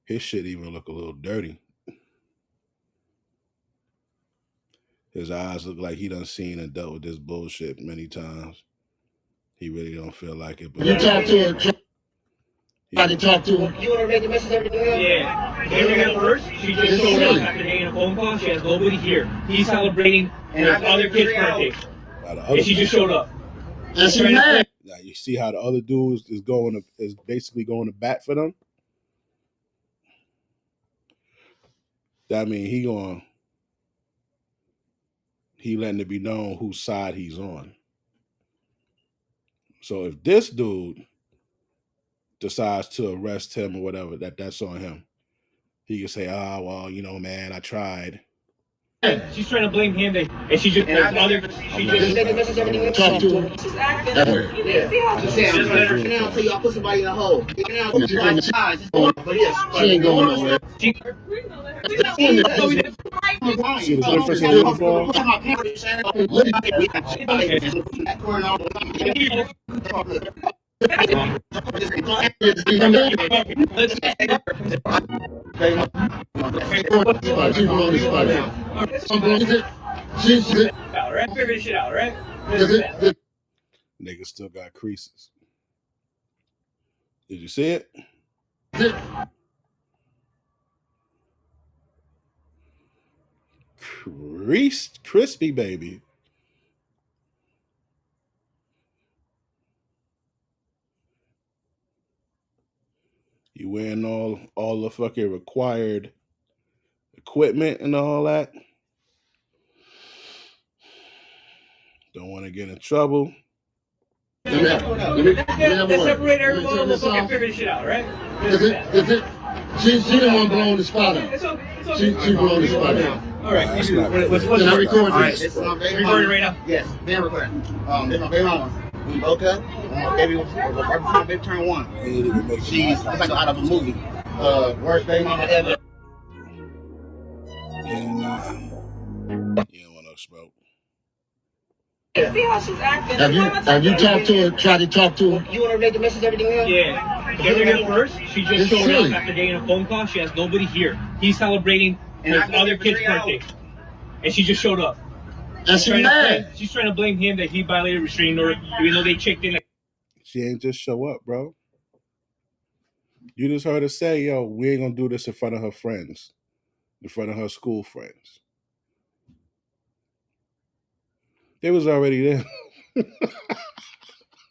His shit even look a little dirty. His eyes look like he done seen and dealt with this bullshit many times. He really don't feel like it. But You talk to her, try to talk to her. You want to read the message every day? Yeah. Came here first. She just showed up after getting a phone call. She has nobody here. He's celebrating his other kid's birthday. And she just showed up. And she mad. Now you see how the other dude is basically going to bat for them. That mean he letting it be known whose side he's on. So if this dude decides to arrest him or whatever, that's on him. He can say, "Oh well, you know, man, I tried." She's trying to blame him, and she just Talk to her. Now until y'all put somebody in a hole. She ain't going nowhere. See the difference in uniform? Figure this shit out, right? Nigga still got creases. Did you see it? Crispy, baby. You wearing all the fucking required equipment and all that. Don't want to get in trouble. Let's separate everyone. We'll fucking figure this shit out, right? She the one blowing the spot out. She blowing the spot out. All right. Can I record this? Recording right now. Yes, being recorded. This is my baby mama. We broke up. My baby was right before my baby turned 1. She's it's like out of a movie. Worst baby mama ever. Yeah, you don't want no smoke. See how she's acting. Have you talked to her? Try to talk to her. You want to read the message every day? Yeah. Came here first. She just showed up after getting a phone call. She has nobody here. He's celebrating his other kid's birthday. And she just showed up. And she's mad. She's trying to blame him that he violated restraining order, even though they checked in. She ain't just show up, bro. You just heard her say, "Yo, we ain't gonna do this in front of her friends, in front of her school friends." They was already there.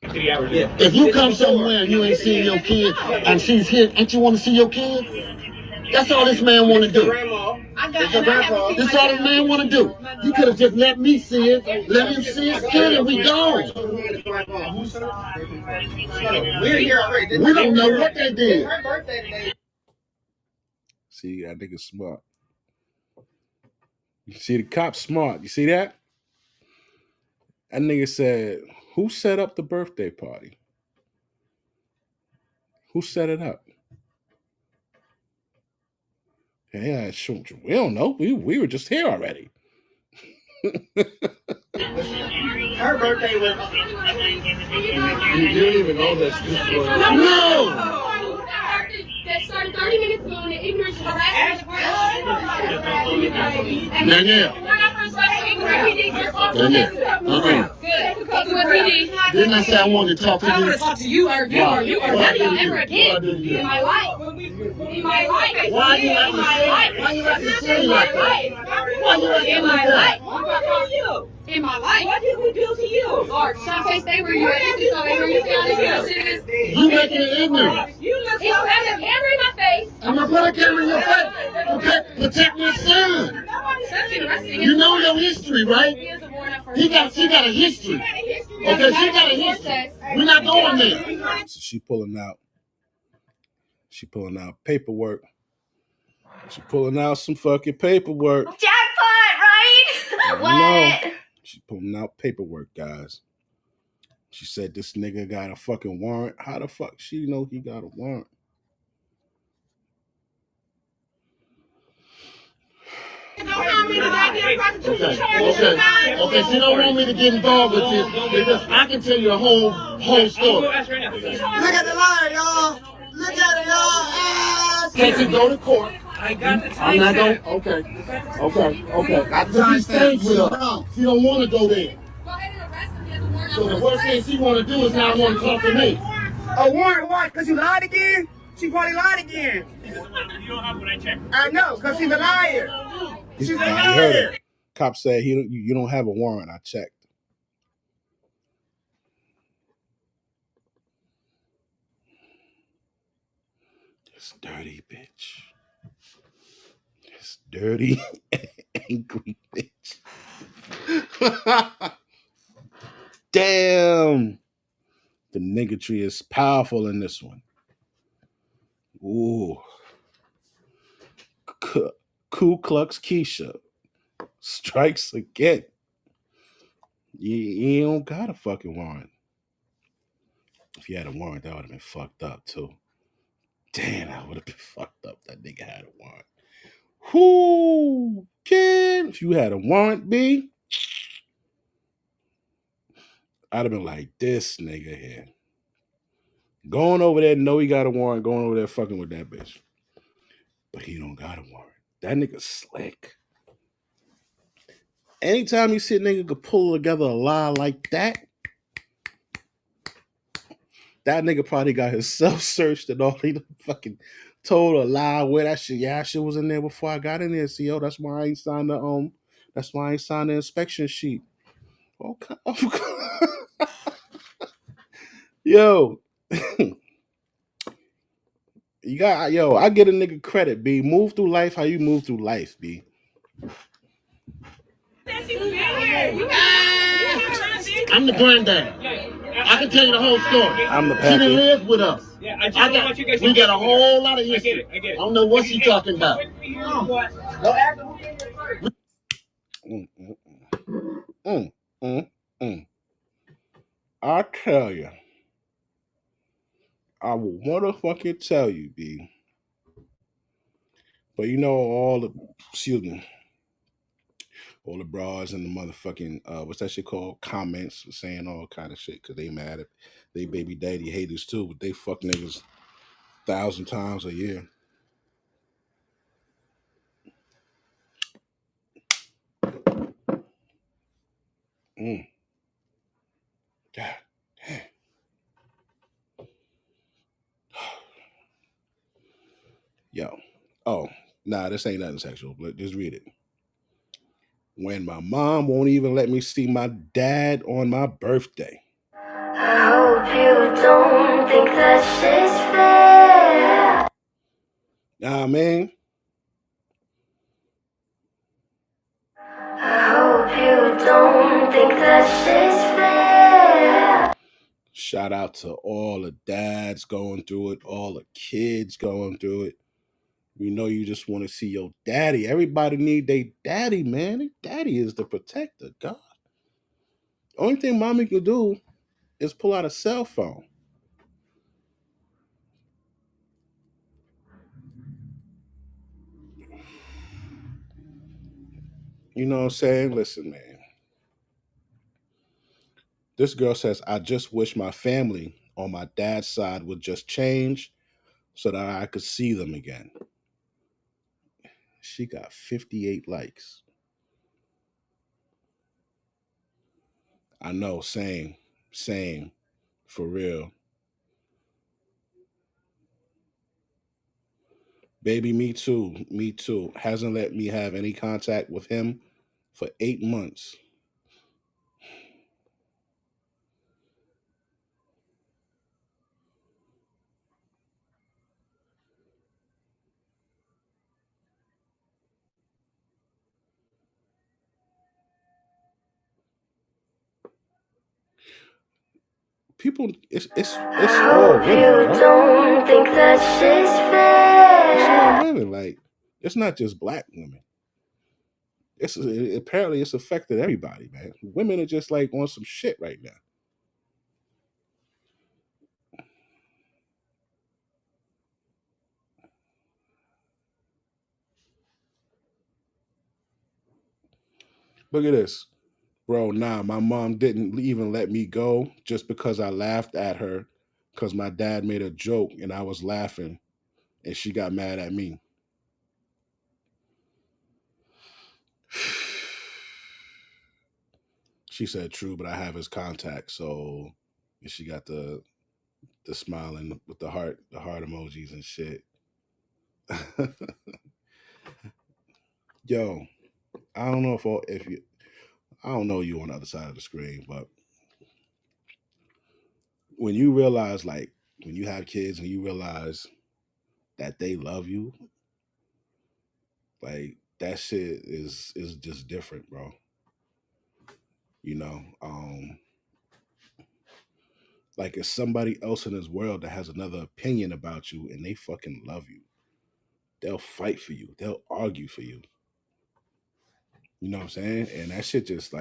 If you come somewhere and you ain't seeing your kid and she's here, ain't you want to see your kid? That's all this man want to do. That's all this man want to do. You could have just let me see it, let him see his kid, and we gone. We're here already. We don't know what they did. Her birthday today. See, that nigga smart. You see the cop smart. You see that? That nigga said, "Who set up the birthday party? Who set it up?" Yeah, sure. We don't know. We were just here already. Her birthday was. You didn't even know that this was. No! That started 30 minutes ago and the ignorance harassment. Danielle. When I first started ignorant, he did your fault. Danielle. Good. Didn't I say I wanted to talk to you? I want to talk to you or ever again in my life. In my life. Why you have to say like that? Why you have to In my do life. that? What did we do? In my life. What did we do to you? Lord, Shantae, stay where you are. This is so ignorant. You see how this shit is? You making it ignorant. You look so have the camera in my face. I'm gonna put a camera in your face. Protect my son. You know your history, right? She got a history. Okay, she got a history. We're not going there. So she pulling out paperwork. She pulling out some fucking paperwork. Jackpot, right? What? She pulling out paperwork, guys. She said this nigga got a fucking warrant. How the fuck she know he got a warrant? Okay. She don't want me to get involved with this because I can tell you the whole story. Look at the liar, y'all. Look at it, y'all. Can't you go to court? I got the I'm not going. time. Okay. Got the time stamp. She don't want to go there. So the worst thing she want to do is not want to talk to me. A warrant, what? Because you lied again? She probably lied again. You don't have what I checked. I know, because she's a liar. She's a You heard liar. it. Cop said you don't have a warrant. I checked. This dirty bitch. This dirty, angry bitch. Damn. The niggatry is powerful in this one. Ooh. Ku Klux Keisha strikes again. You don't got a fucking warrant. If you had a warrant, that would have been fucked up too. Damn, that would have been fucked up. That nigga had a warrant. Whoo, kid. If you had a warrant, B, I'd have been like, this nigga here. Going over there, know he got a warrant, going over there fucking with that bitch. But he don't got a warrant. That nigga slick. Anytime you see a nigga could pull together a lie like that, that nigga probably got himself searched and all he fucking told a lie where that shit. Yeah, that shit was in there before I got in there, CO. That's why I ain't signed the inspection sheet. Okay. Yo. I get a nigga credit, B. Move through life how you move through life, B. I'm the granddad. I can tell you the whole story. I'm the She pappy. didn't live with us. Yeah, We got a whole lot of history. I get it. I don't know what she's talking about. I tell you. I will motherfucking tell you, B. But you know, all the bras and the motherfucking, what's that shit called? Comments saying all kind of shit because they mad at they baby daddy haters too, but they fuck niggas 1,000 times a year. God damn. Yo. Oh, nah, this ain't nothing sexual, but just read it. When my mom won't even let me see my dad on my birthday. I hope you don't think that shit's fair. Nah, man. I hope you don't think that shit's fair. Shout out to all the dads going through it, all the kids going through it. You know you just want to see your daddy. Everybody need their daddy, man. Their daddy is the protector, God. Only thing mommy can do is pull out a cell phone. You know what I'm saying? Listen, man. This girl says, I just wish my family on my dad's side would just change so that I could see them again. She got 58 likes. I know, same, for real. Baby, me too, me too. Hasn't let me have any contact with him for 8 months. People, it's I all hope women, you bro. don't think that shit's It's all fair. women. Like, it's not just black women. Apparently it's affected everybody, man. Women are just like on some shit right now. Look at this. Bro, nah, my mom didn't even let me go just because I laughed at her because my dad made a joke and I was laughing and she got mad at me. She said true, but I have his contact, so and she got the smiling with the heart emojis and shit. Yo, I don't know if you I don't know you on the other side of the screen, but when you realize like when you have kids and you realize that they love you, like that shit is just different, bro. You know, like it's somebody else in this world that has another opinion about you and they fucking love you. They'll fight for you. They'll argue for you. You know what I'm saying? And that shit just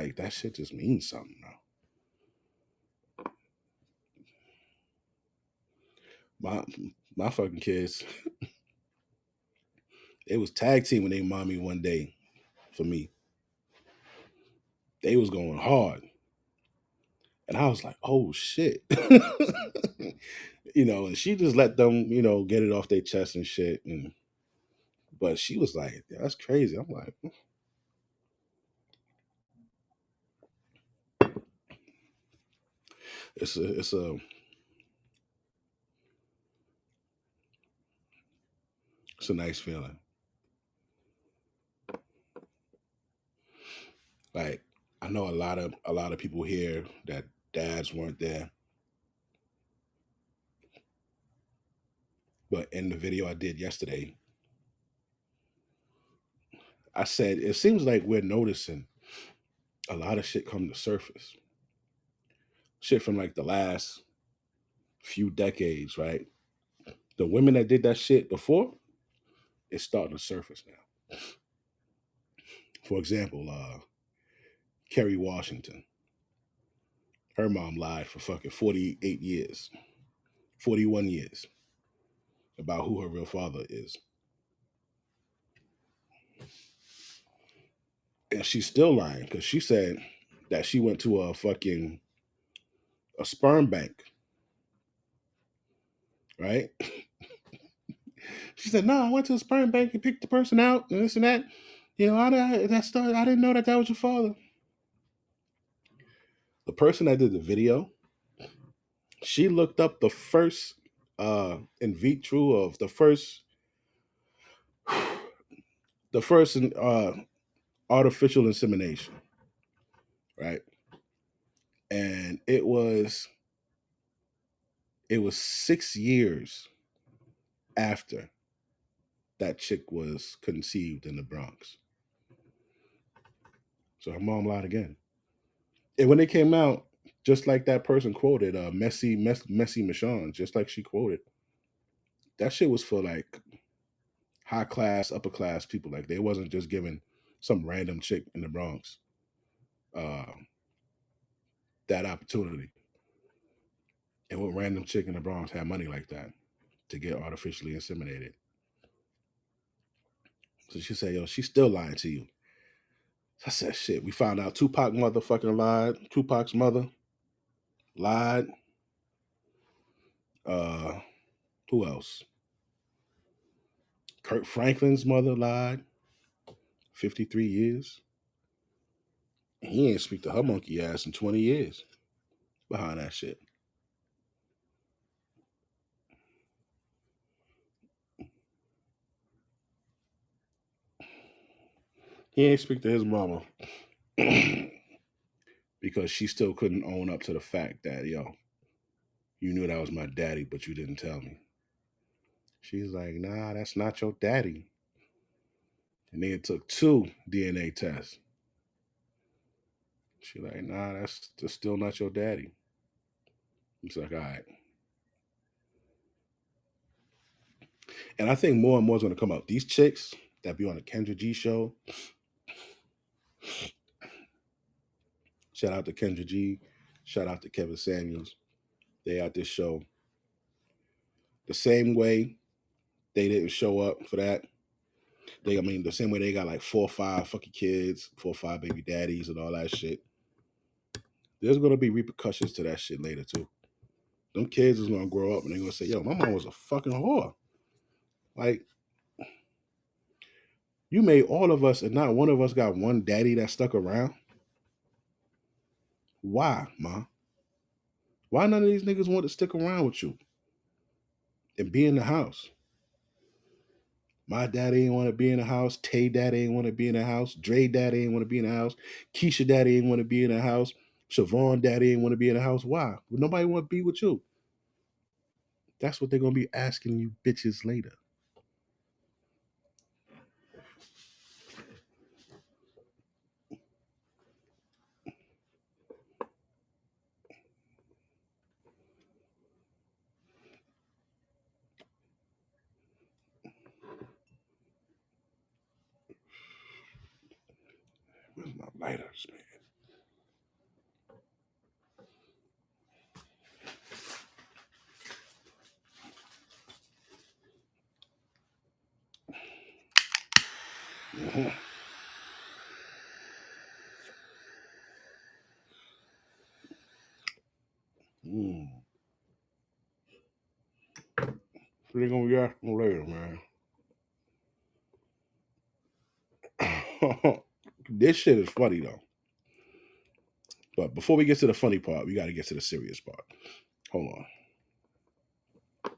means something, bro. My my fucking kids, they was tag teaming they mommy one day for me. They was going hard. And I was like, oh shit. And she just let them, get it off their chest and shit. But she was like, "Yeah, that's crazy." I'm like, it's it's a nice feeling. Like I know a lot of people here that dads weren't there, but in the video I did yesterday, I said it seems like we're noticing a lot of shit come to surface. Shit from like the last few decades, right? The women that did that shit before, it's starting to surface now. For example, Kerry Washington. Her mom lied for fucking 48 years, 41 years about who her real father is. And she's still lying because she said that she went to a sperm bank, right? She said, "No, I went to the sperm bank and picked the person out and this and that. I didn't know that was your father." The person that did the video, she looked up in vitro of the first artificial insemination, right? And it was 6 years after that chick was conceived in the Bronx. So her mom lied again. And when it came out, just like that person quoted, Messy Michonne, just like she quoted, that shit was for like high class, upper class people. Like they wasn't just giving some random chick in the Bronx uh, that opportunity. And what random chick in the Bronx had money like that to get artificially inseminated? So she said, "Yo, she's still lying to you." I said, "Shit." We found out Tupac motherfucking lied. Tupac's mother. lied. Who else? Kurt Franklin's mother lied. 53 years. He ain't speak to her monkey ass in 20 years behind that shit. He ain't speak to his mama because she still couldn't own up to the fact that, yo, you knew that was my daddy, but you didn't tell me. She's like, nah, that's not your daddy. And then it took 2 DNA tests. She's like, nah, that's still not your daddy. He's like, all right. And I think more and more is going to come out. These chicks that be on the Kendra G show, shout out to Kendra G, shout out to Kevin Samuels. They at this show. The same way they didn't show up for that. The same way they got like 4 or 5 fucking kids, 4 or 5 baby daddies and all that shit. There's gonna be repercussions to that shit later too. Them kids is gonna grow up and they're gonna say, yo, my mom was a fucking whore. Like, you made all of us and not one of us got one daddy that stuck around. Why, ma? Why none of these niggas want to stick around with you and be in the house? My daddy ain't want to be in the house. Tay daddy ain't want to be in the house. Dre daddy ain't want to be in the house. Keisha daddy ain't want to be in the house. Siobhan daddy ain't want to be in the house. Why? Well, nobody want to be with you. That's what they're going to be asking you bitches later. Where's my lighters, man? Mm-hmm. They're going to be asking later, man. This shit is funny, though. But before we get to the funny part, we got to get to the serious part. Hold on.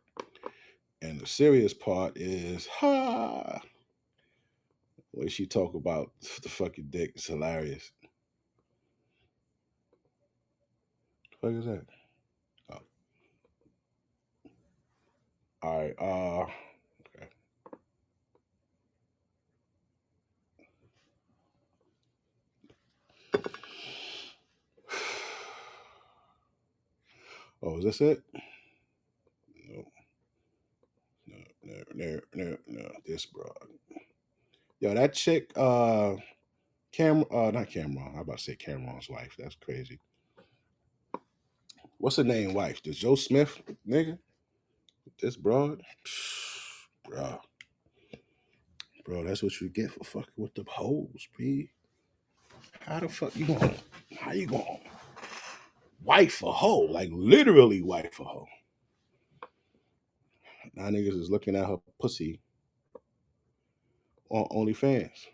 And the serious part is, when she talk about the fucking dick. It's hilarious. What the fuck is that? Oh. All right. Okay. Oh, is this it? No. This broad. Yo, that chick, not Cameron. I'm about to say Cameron's wife. That's crazy. What's her name, wife? The Joe Smith nigga? This broad? Bro. Bro, that's what you get for fucking with the hoes, B. How the fuck you going? How you going? Wife a hoe. Like literally wife a hoe. Now niggas is looking at her pussy on OnlyFans.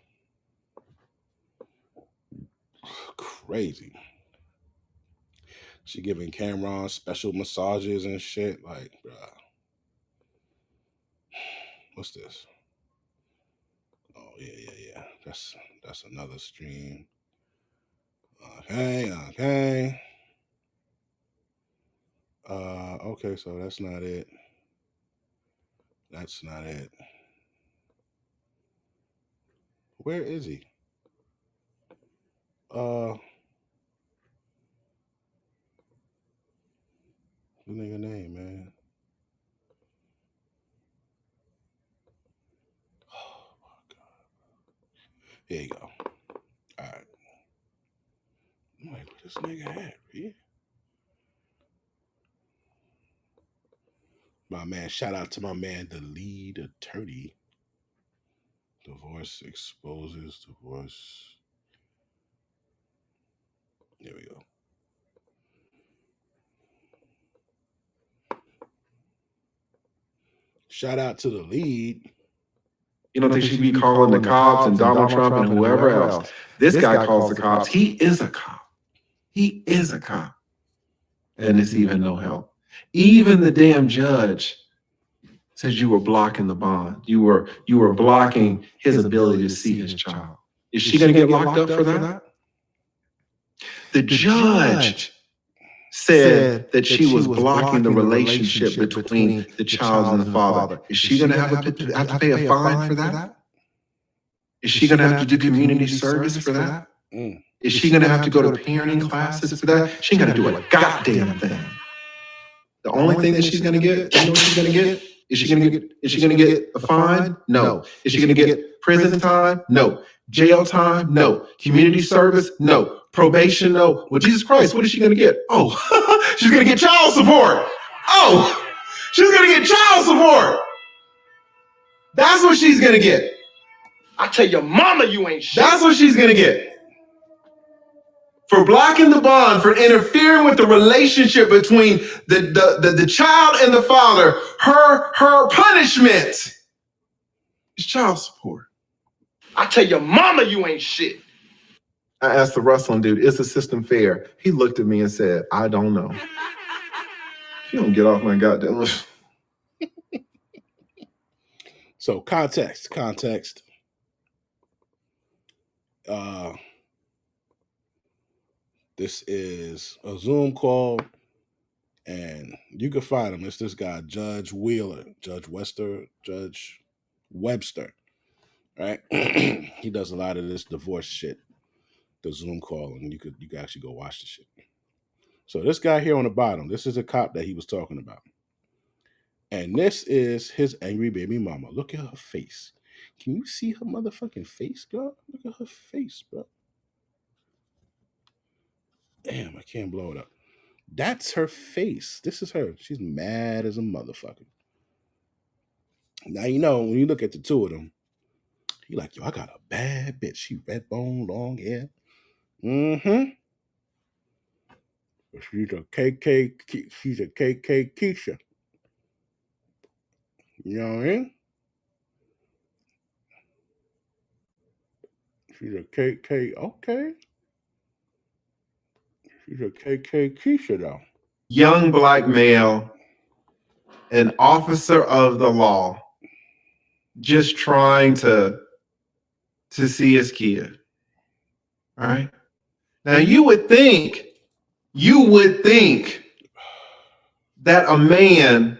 Crazy. She giving Cameron special massages and shit. Like, bruh. What's this? Oh yeah. That's another stream. Okay. Okay, so that's not it. That's not it. Where is he? The nigga name, man. Oh my god. Here you go. Alright. I'm like, where this nigga at, B? My man, shout out to my man, the lead attorney. Divorce exposes divorce. There we go. shout out to the lead. You don't think she'd be calling the cops and Donald Trump and whoever else. This guy calls the cops. He is a cop. He is a cop. And it's even no help. Even the damn judge says you were blocking the bond. You were blocking his ability to see his child. Is she going to get locked up for that? The judge said that she was blocking the relationship between the child and the father. Is she going to have to pay a fine for that? Is she going to have to do community service for that? Is she going to have to go to parenting classes for that? She ain't going to do a goddamn thing. The only thing that she's going to get, you know what she's going to get? Is she going to get a fine? No. Is she going to get prison time? No. Jail time? No. Community service? No. Probation? No. Well, Jesus Christ, what is she going to get? Oh, she's going to get child support. Oh, she's going to get child support. That's what she's going to get. I tell your mama you ain't shit. That's what she's going to get. For blocking the bond, for interfering with the relationship between the child and the father, her punishment is child support. I tell your mama you ain't shit. I asked the wrestling dude, is the system fair? He looked at me and said, I don't know. You don't get off my goddamn list. So context. This is a Zoom call, and you can find him. It's this guy, Judge Webster, right? He does a lot of this divorce shit, the Zoom call, and you can actually go watch the shit. So this guy here on the bottom, this is a cop that he was talking about. And this is his angry baby mama. Look at her face. Can you see her motherfucking face, girl? Look at her face, bro. Damn, I can't blow it up. That's her face. This is her. She's mad as a motherfucker. Now, you know, when you look at the two of them, you're like, yo, I got a bad bitch. She red bone, long hair. Mm-hmm. She's a KKKeisha. You know what I mean? She's a KK. Okay. She's a KKKeisha, though. Young black male, an officer of the law, just trying to see his kid. All right. Now you would think that a man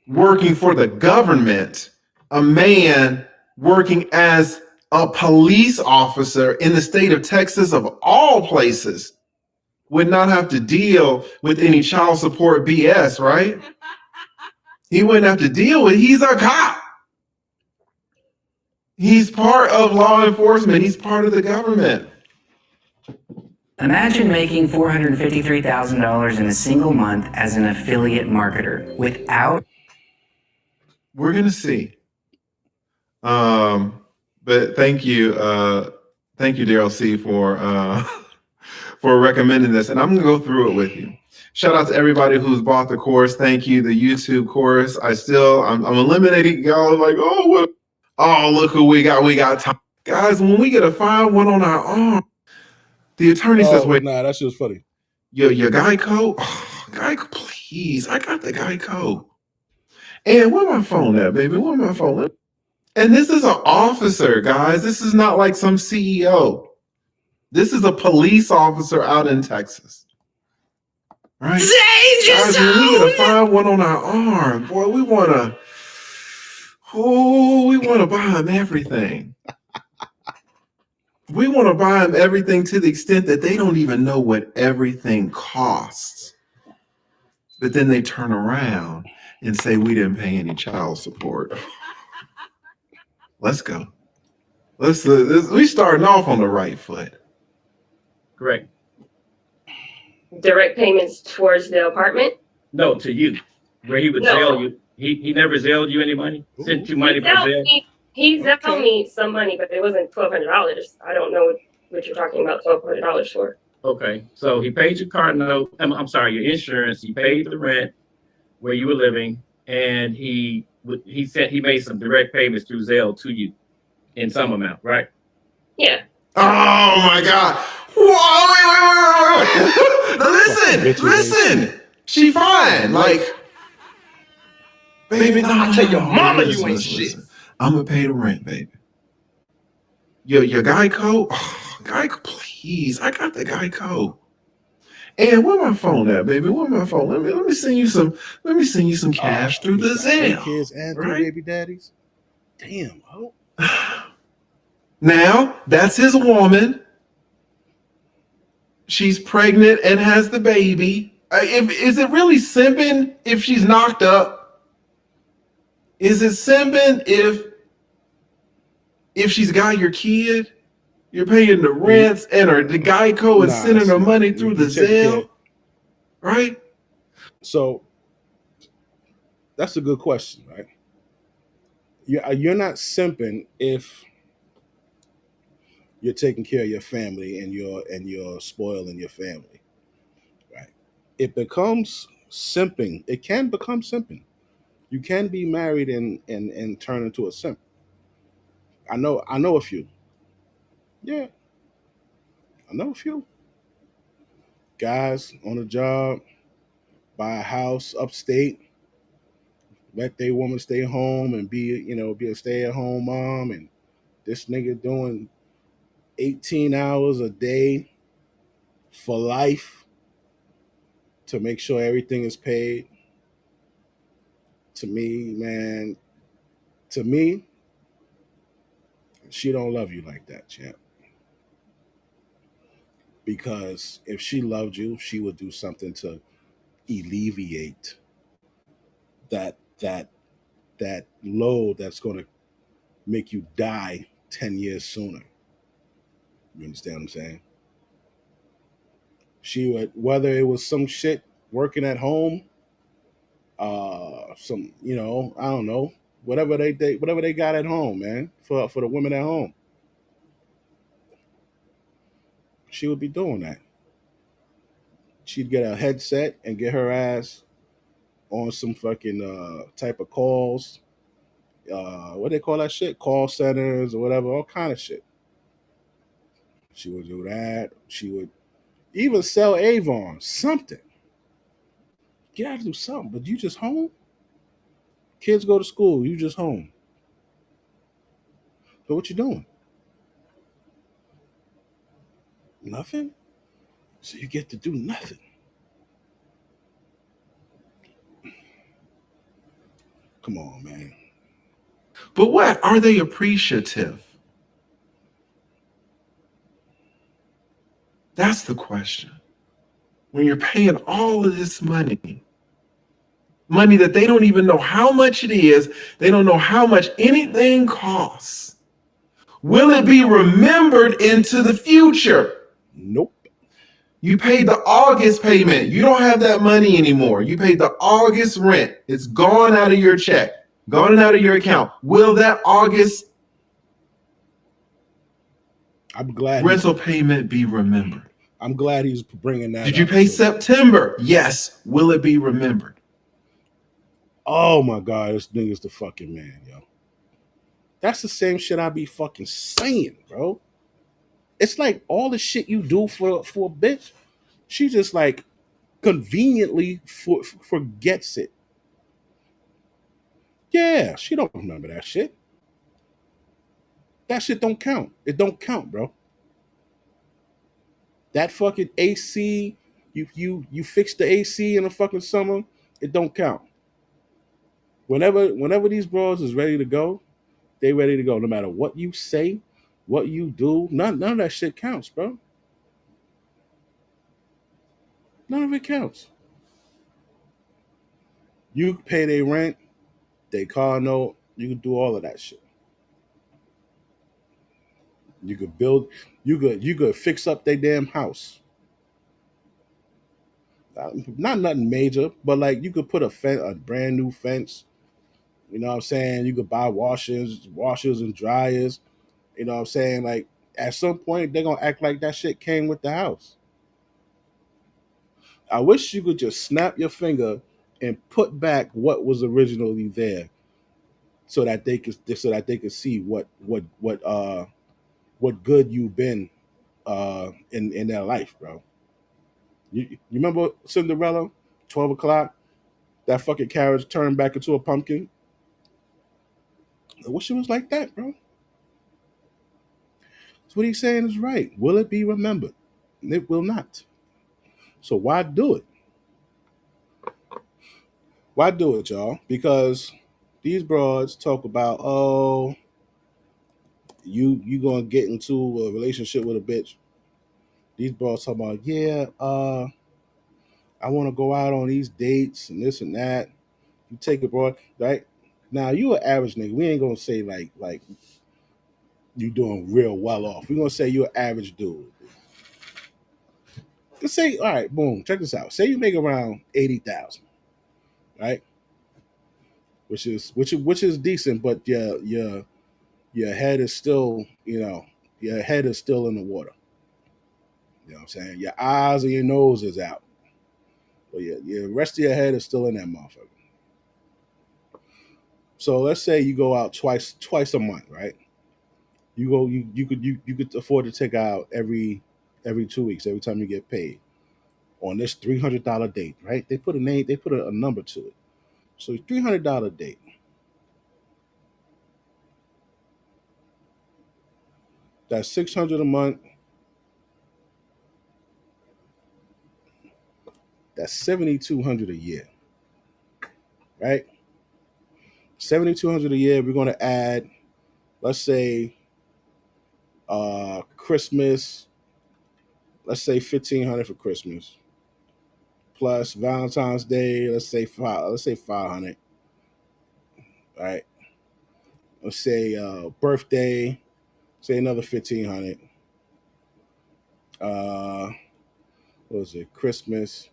working for the government, a man working as a police officer in the state of Texas of all places, would not have to deal with any child support BS, right? He wouldn't have to deal with, he's a cop. He's part of law enforcement. He's part of the government. Imagine making $453,000 in a single month as an affiliate marketer without. We're going to see. But thank you, Daryl C, for recommending this. And I'm going to go through it with you. Shout out to everybody who's bought the course. Thank you, the YouTube course. I'm eliminating y'all like, oh, what? Oh, look who we got. We got time. Guys, when we get a 5-1 on our arm, the attorney says, wait. Nah, that shit was funny. Your Geico? Oh, Geico, please. I got the Geico. And where my phone at, baby? Where my phone at? And this is an officer, guys. This is not like some CEO. This is a police officer out in Texas. Right? Guys, when we get a 5-1 on our arm, boy, we want to buy him everything. We want to buy them everything to the extent that they don't even know what everything costs. But then they turn around and say, we didn't pay any child support. Let's go. We starting off on the right foot. Correct. Direct payments towards the apartment? No, to you. Where he would sell you. He never sold you any money? Sent you money for sale? He sold me some money, but it wasn't $1,200. I don't know what you're talking about $1,200 for. Okay, so he paid your car note. I'm sorry, your insurance. He paid the rent where you were living, and he he said he made some direct payments through Zelle to you in some amount, right? Yeah. Oh my God. Whoa, wait. Listen. She fine. Like, baby, no, I tell your mama you ain't listen. shit. I'm gonna pay the rent, baby. Your Geico? Oh, Geico, please. I got the Geico. And where my phone at, baby? Where my phone? Let me send you some cash through the Three Zelle. kids and three Right? baby daddies. Damn. Oh. Now, that's his woman. She's pregnant and has the baby. Is it really simping if she's knocked up? Is it simping if she's got your kid? You're paying the rents and the Geico and sending her money through the Zelle, right? So that's a good question, right? You're not simping if you're taking care of your family and you're spoiling your family, right? It becomes simping. It can become simping. You can be married and turn into a simp. I know a few. Yeah, I know a few guys on a job, buy a house upstate, let their woman stay home and be a stay at home mom, and this nigga doing 18 hours a day for life to make sure everything is paid. To me, man, to me, she don't love you like that, champ. Because if she loved you, she would do something to alleviate that that load that's going to make you die 10 years sooner. You understand what I'm saying? She would, whether it was some shit working at home, some, I don't know, whatever they got at home, man, for the women at home, she would be doing that. She'd get a headset and get her ass on some fucking type of calls. What they call that shit? Call centers or whatever, all kind of shit. She would do that. She would even sell Avon, something. You gotta do something, but you just home. Kids go to school, you just home. So what you doing? Nothing. So you get to do nothing. Come on, man. But what? Are they appreciative? That's the question. When you're paying all of this money that they don't even know how much it is, they don't know how much anything costs. Will it be remembered into the future? Nope. You paid the August payment. You don't have that money anymore. You paid the August rent. It's gone out of your check, gone out of your account. Will that August rental payment be remembered? I'm glad he's bringing that up. Did you pay September? Yes. Will it be remembered? Oh my God, this nigga's the fucking man, yo. That's the same shit I be fucking saying, bro. It's like all the shit you do for a bitch, she just like conveniently forgets it. Yeah, she don't remember that shit. That shit don't count. It don't count, bro. That fucking AC, you fix the AC in the fucking summer, it don't count. Whenever these bros is ready to go, they ready to go. No matter what you say, what you do, none of that shit counts, bro. None of it counts. You pay their rent, they car note, you can do all of that shit. You could build, you could fix up their damn house. Not nothing major, but like you could put a brand new fence. You know what I'm saying? You could buy washers and dryers. You know what I'm saying? Like at some point they're gonna act like that shit came with the house. I wish you could just snap your finger and put back what was originally there so that they could see what good you've been in their life, bro. You remember Cinderella, 12 o'clock? That fucking carriage turned back into a pumpkin. I wish it was like that, bro. So what he's saying is right. Will it be remembered? It will not. So why do it? Why do it, y'all? Because these broads talk about, oh, you gonna get into a relationship with a bitch. These broads talk about, yeah, I want to go out on these dates and this and that. You take it, broad, right? Now you an average nigga. We ain't gonna say like you doing real well off. We're gonna say you're an average dude. Let's say, all right, boom, check this out. Say you make around 80,000, right? Which is decent, but your head is still, your head is still in the water. You know what I'm saying? Your eyes and your nose is out. But your rest of your head is still in that motherfucker. So let's say you go out twice a month, right? You could afford to take out every 2 weeks, every time you get paid on this $300 date, right? They put a number to it. So $300 date. That's 600 a month. That's 7,200 a year, right? 7,200 a year. We're gonna add, let's say, Christmas. Let's say 1,500 for Christmas, plus Valentine's Day. Let's say 500. Right. Let's say birthday. Say another 1,500. Uh, what was it? Christmas,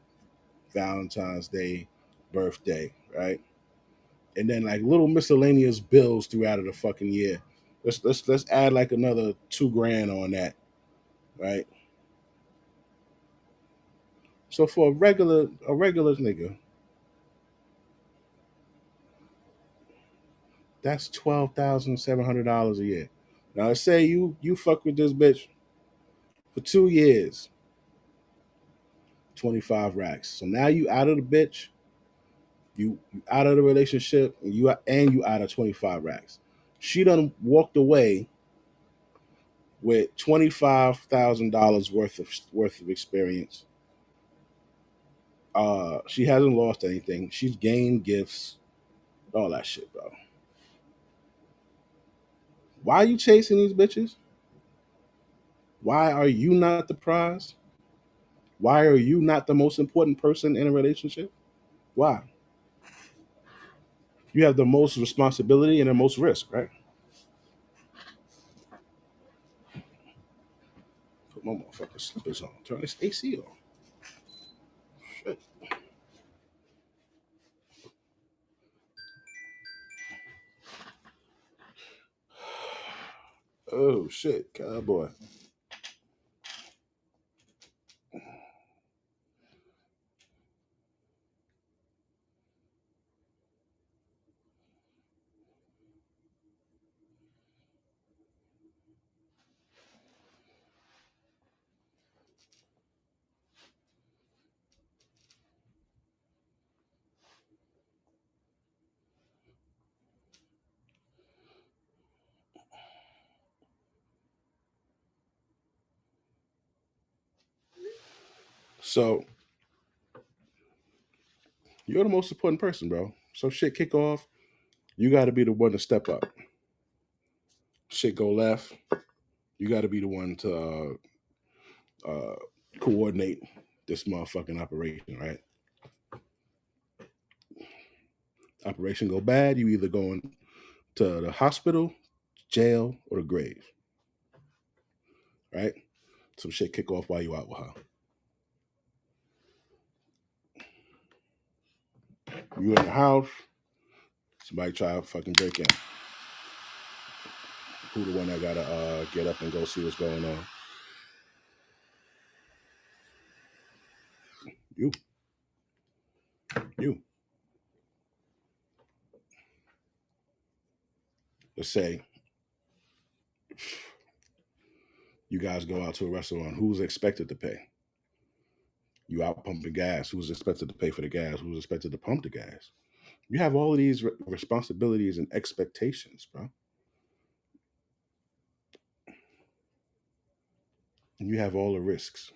Valentine's Day, birthday. Right. And then like little miscellaneous bills throughout of the fucking year. Let's add like another $2,000 on that. Right. So for a regular nigga, that's $12,700 a year. Now let's say you fuck with this bitch for 2 years, 25 racks. So now you out of the bitch, you out of the relationship, and you out of 25 racks. She done walked away with $25,000 worth of experience. She hasn't lost anything. She's gained gifts, all that shit, bro. Why are you chasing these bitches? Why are you not the prize? Why are you not the most important person in a relationship? Why? You have the most responsibility and the most risk, right? Put my motherfucking slippers on. Turn this AC on. Shit. Oh shit, cowboy. So you're the most important person, bro. So shit kick off. You got to be the one to step up. Shit go left. You got to be the one to uh, coordinate this motherfucking operation, right? Operation go bad. You either going to the hospital, jail, or the grave, right? Some shit kick off while you out with her. You in the house, somebody try to fucking break in. Who the one that gotta get up and go see what's going on? You. You. let's say you guys go out to a restaurant. Who's expected to pay? You out pumping gas. Who's expected to pay for the gas? Who's expected to pump the gas? You have all of these responsibilities and expectations, bro. And you have all the risks.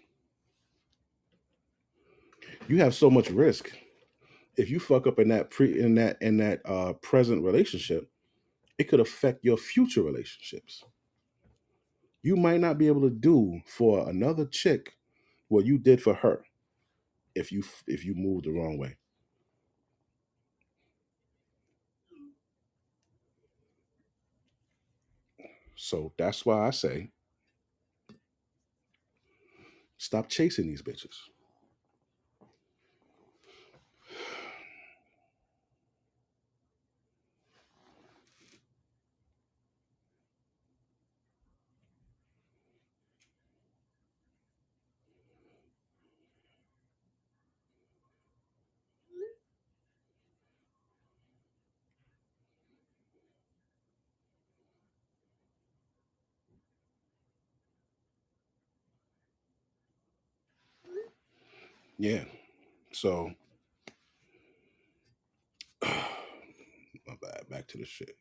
You have so much risk. If you fuck up in that present relationship, it could affect your future relationships. You might not be able to do for another chick what you did for her if you move the wrong way. So that's why I say stop chasing these bitches. Yeah. So my bad. Back to the shit.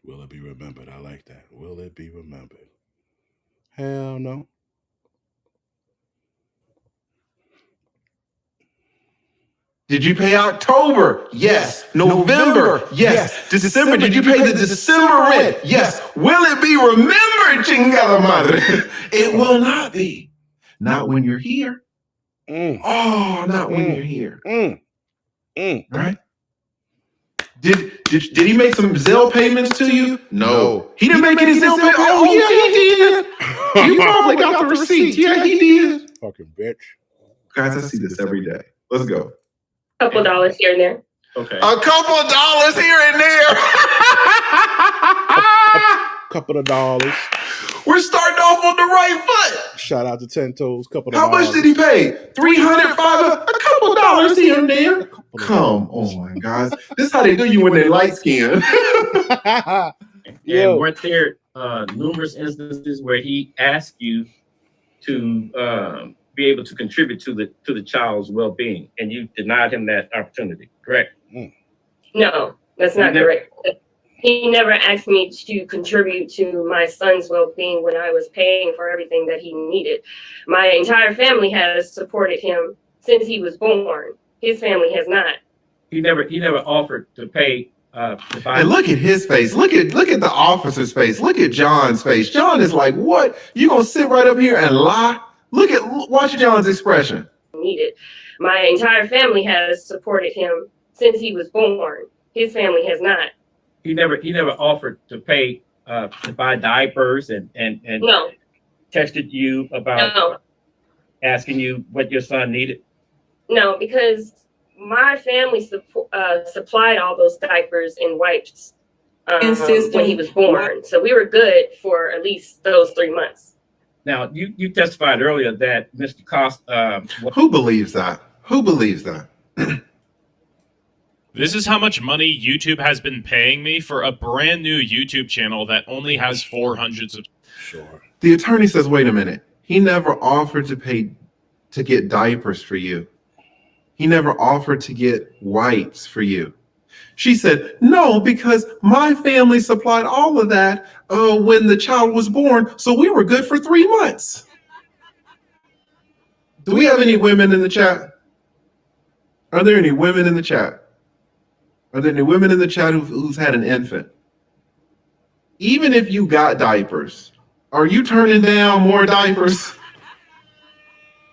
Will it be remembered? I like that. Will it be remembered? Hell no. Did you pay October? Yes. November? Yes. December? Did you pay the December rent? Yes. Will it be remembered, chingada madre? It will not be. Not when you're here. Oh, not when you're here. Right? Did he make some Zelle payments to you? No. He didn't make any Zelle payments? Oh, yeah, he did. You probably got the receipts. Yeah, he did. Fucking bitch. Guys, I see this every day. Let's go. Couple dollars here and there. Okay. A couple of dollars here and there. Couple of dollars. We're starting off on the right foot. Shout out to 10 Toes. Couple of How dollars. much did he pay? 300, 500, a couple of dollars here and there. Come on, guys. This is how they do you when they're light skinned. And weren't there numerous instances where he asked you to be able to contribute to the child's well-being, and you denied him that opportunity, correct? No, that's not correct. He never asked me to contribute to my son's well-being when I was paying for everything that he needed. My entire family has supported him since he was born. His family has not. He never offered to pay to buy. And look at his face. Look at the officer's face. Look at John's face. John is like, what? You gonna sit right up here and lie? Watch John's expression. Needed. My entire family has supported him since he was born. His family has not. He never offered to pay to buy diapers and no. Texted you about asking you what your son needed. No, because my family supplied all those diapers and wipes when he was born. So we were good for at least those 3 months. Now, you testified earlier that Mr. Costa... Who believes that? Who believes that? This is how much money YouTube has been paying me for a brand new YouTube channel that only has 400 subscribers. Sure. The attorney says, wait a minute. He never offered to pay to get diapers for you. He never offered to get wipes for you. She said, no, because my family supplied all of that when the child was born, so we were good for 3 months. Do we have any women in the chat? Are there any women in the chat? Are there any women in the chat who's had an infant? Even if you got diapers, are you turning down more diapers?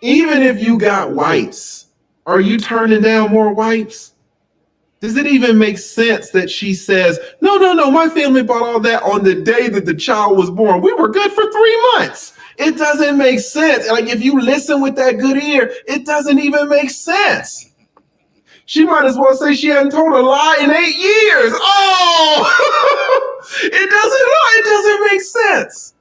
Even if you got wipes, are you turning down more wipes? Does it even make sense that she says, no, my family bought all that on the day that the child was born. We were good for 3 months. It doesn't make sense. Like, if you listen with that good ear, it doesn't even make sense. She might as well say she hadn't told a lie in 8 years. Oh, it doesn't make sense.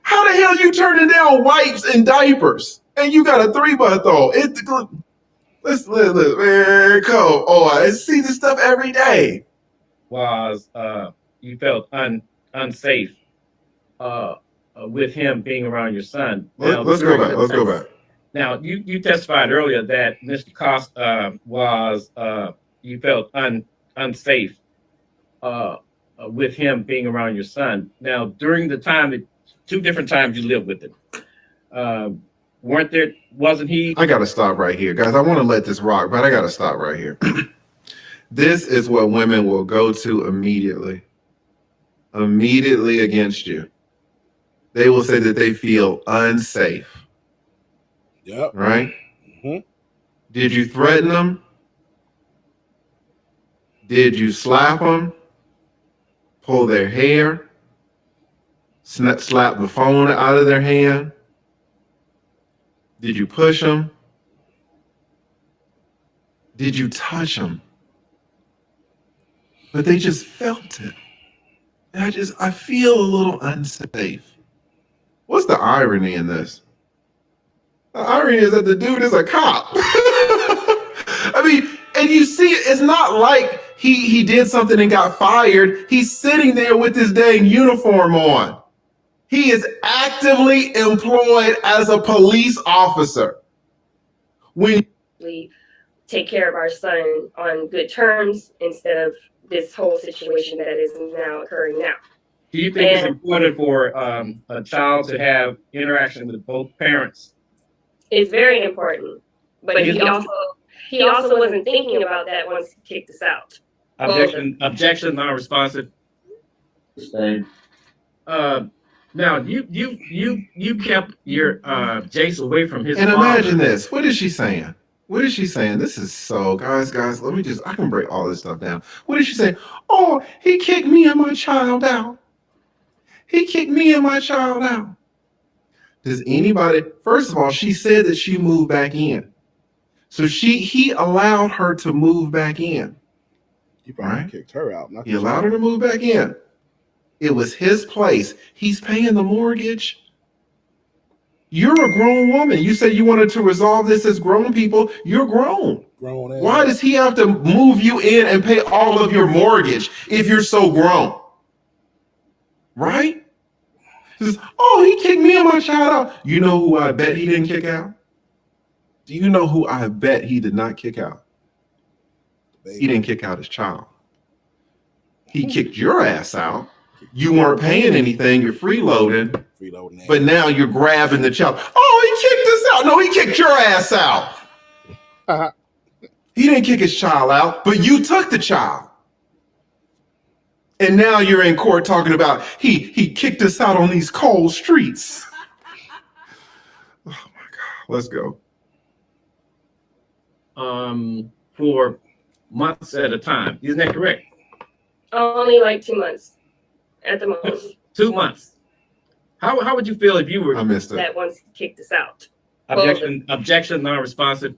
How the hell you turning down wipes and diapers and you got a 3-month-old. Listen, man, Cole. Oh, I see this stuff every day. Was you felt unsafe with him being around your son. Now, Let's go back. Let's go back. Now, you testified earlier that Mr. Cost was you felt unsafe with him being around your son. Now, during the time, 2 different times you lived with him, wasn't he? I got to stop right here, guys. I want to let this rock, but I got to stop right here. This is what women will go to immediately against you. They will say that they feel unsafe. Yep. Right? Mm-hmm. Did you threaten them? Did you slap them? Pull their hair? Slap the phone out of their hand? Did you push them? Did you touch them? But they just felt it. And I feel a little unsafe. What's the irony in this? The irony is that the dude is a cop. I mean, and you see, it's not like he did something and got fired. He's sitting there with his dang uniform on. He is actively employed as a police officer. We take care of our son on good terms instead of this whole situation that is now occurring now. Do you think it's important for a child to have interaction with both parents? It's very important, but he also wasn't thinking about that once he kicked us out. Objection, non-responsive. Now you kept your Jace away from his. And imagine this. What is she saying? What is she saying? This is so, guys, let me I can break all this stuff down. What is she saying? Oh, he kicked me and my child out. He kicked me and my child out. Does anybody, first of all, she said that she moved back in. So he allowed her to move back in. He probably kicked her out. He allowed her to move back in. It was his place. He's paying the mortgage. You're a grown woman. You said you wanted to resolve this as grown people. You're grown. Why does he have to move you in and pay all of your mortgage if you're so grown? Right? He says, oh, he kicked me and my child out. You know who I bet he didn't kick out? Do you know who I bet he did not kick out? He didn't kick out his child. He kicked your ass out. You weren't paying anything. You're freeloading. But now you're grabbing the child. Oh, he kicked us out. No, he kicked your ass out. He didn't kick his child out, but you took the child. And now you're in court talking about he kicked us out on these cold streets. Oh my God. Let's go. For months at a time. Isn't that correct? Only like 2 months at the most. 2 months. How would you feel if you were that once he kicked us out? Objection, non-responsive.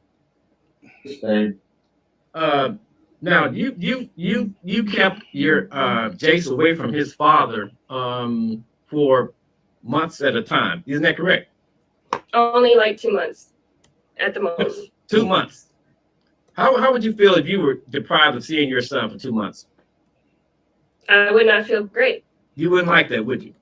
Now you kept your Jace away from his father for months at a time. Isn't that correct? Only like 2 months at the most. 2 months. How would you feel if you were deprived of seeing your son for 2 months? I would not feel great. You wouldn't like that, would you?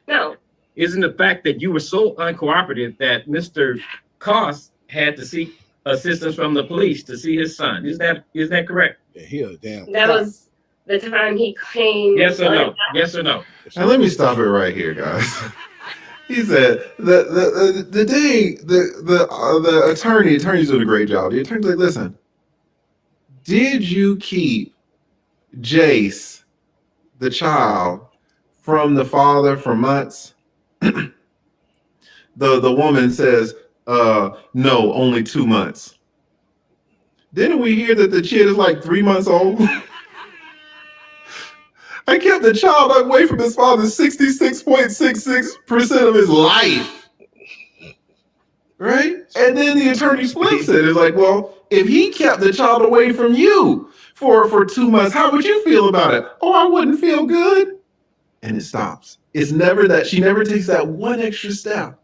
No. Isn't the fact that you were so uncooperative that Mr. Cost had to seek assistance from the police to see his son? Is that correct? Yeah, he a damn. That was the time he came. Yes or no? Yes or no? Now let me stop it right here, guys. He said the day the attorney's doing a great job. The attorney's like, listen, did you keep Jace, the child, from the father for months? The woman says, no, only 2 months. Didn't we hear that the kid is like 3 months old? I kept the child away from his father 66.66% of his life. Right? And then the attorney splits it. It's like, well, if he kept the child away from you for 2 months, how would you feel about it? Oh, I wouldn't feel good. And it stops. It's never that. She never takes that one extra step.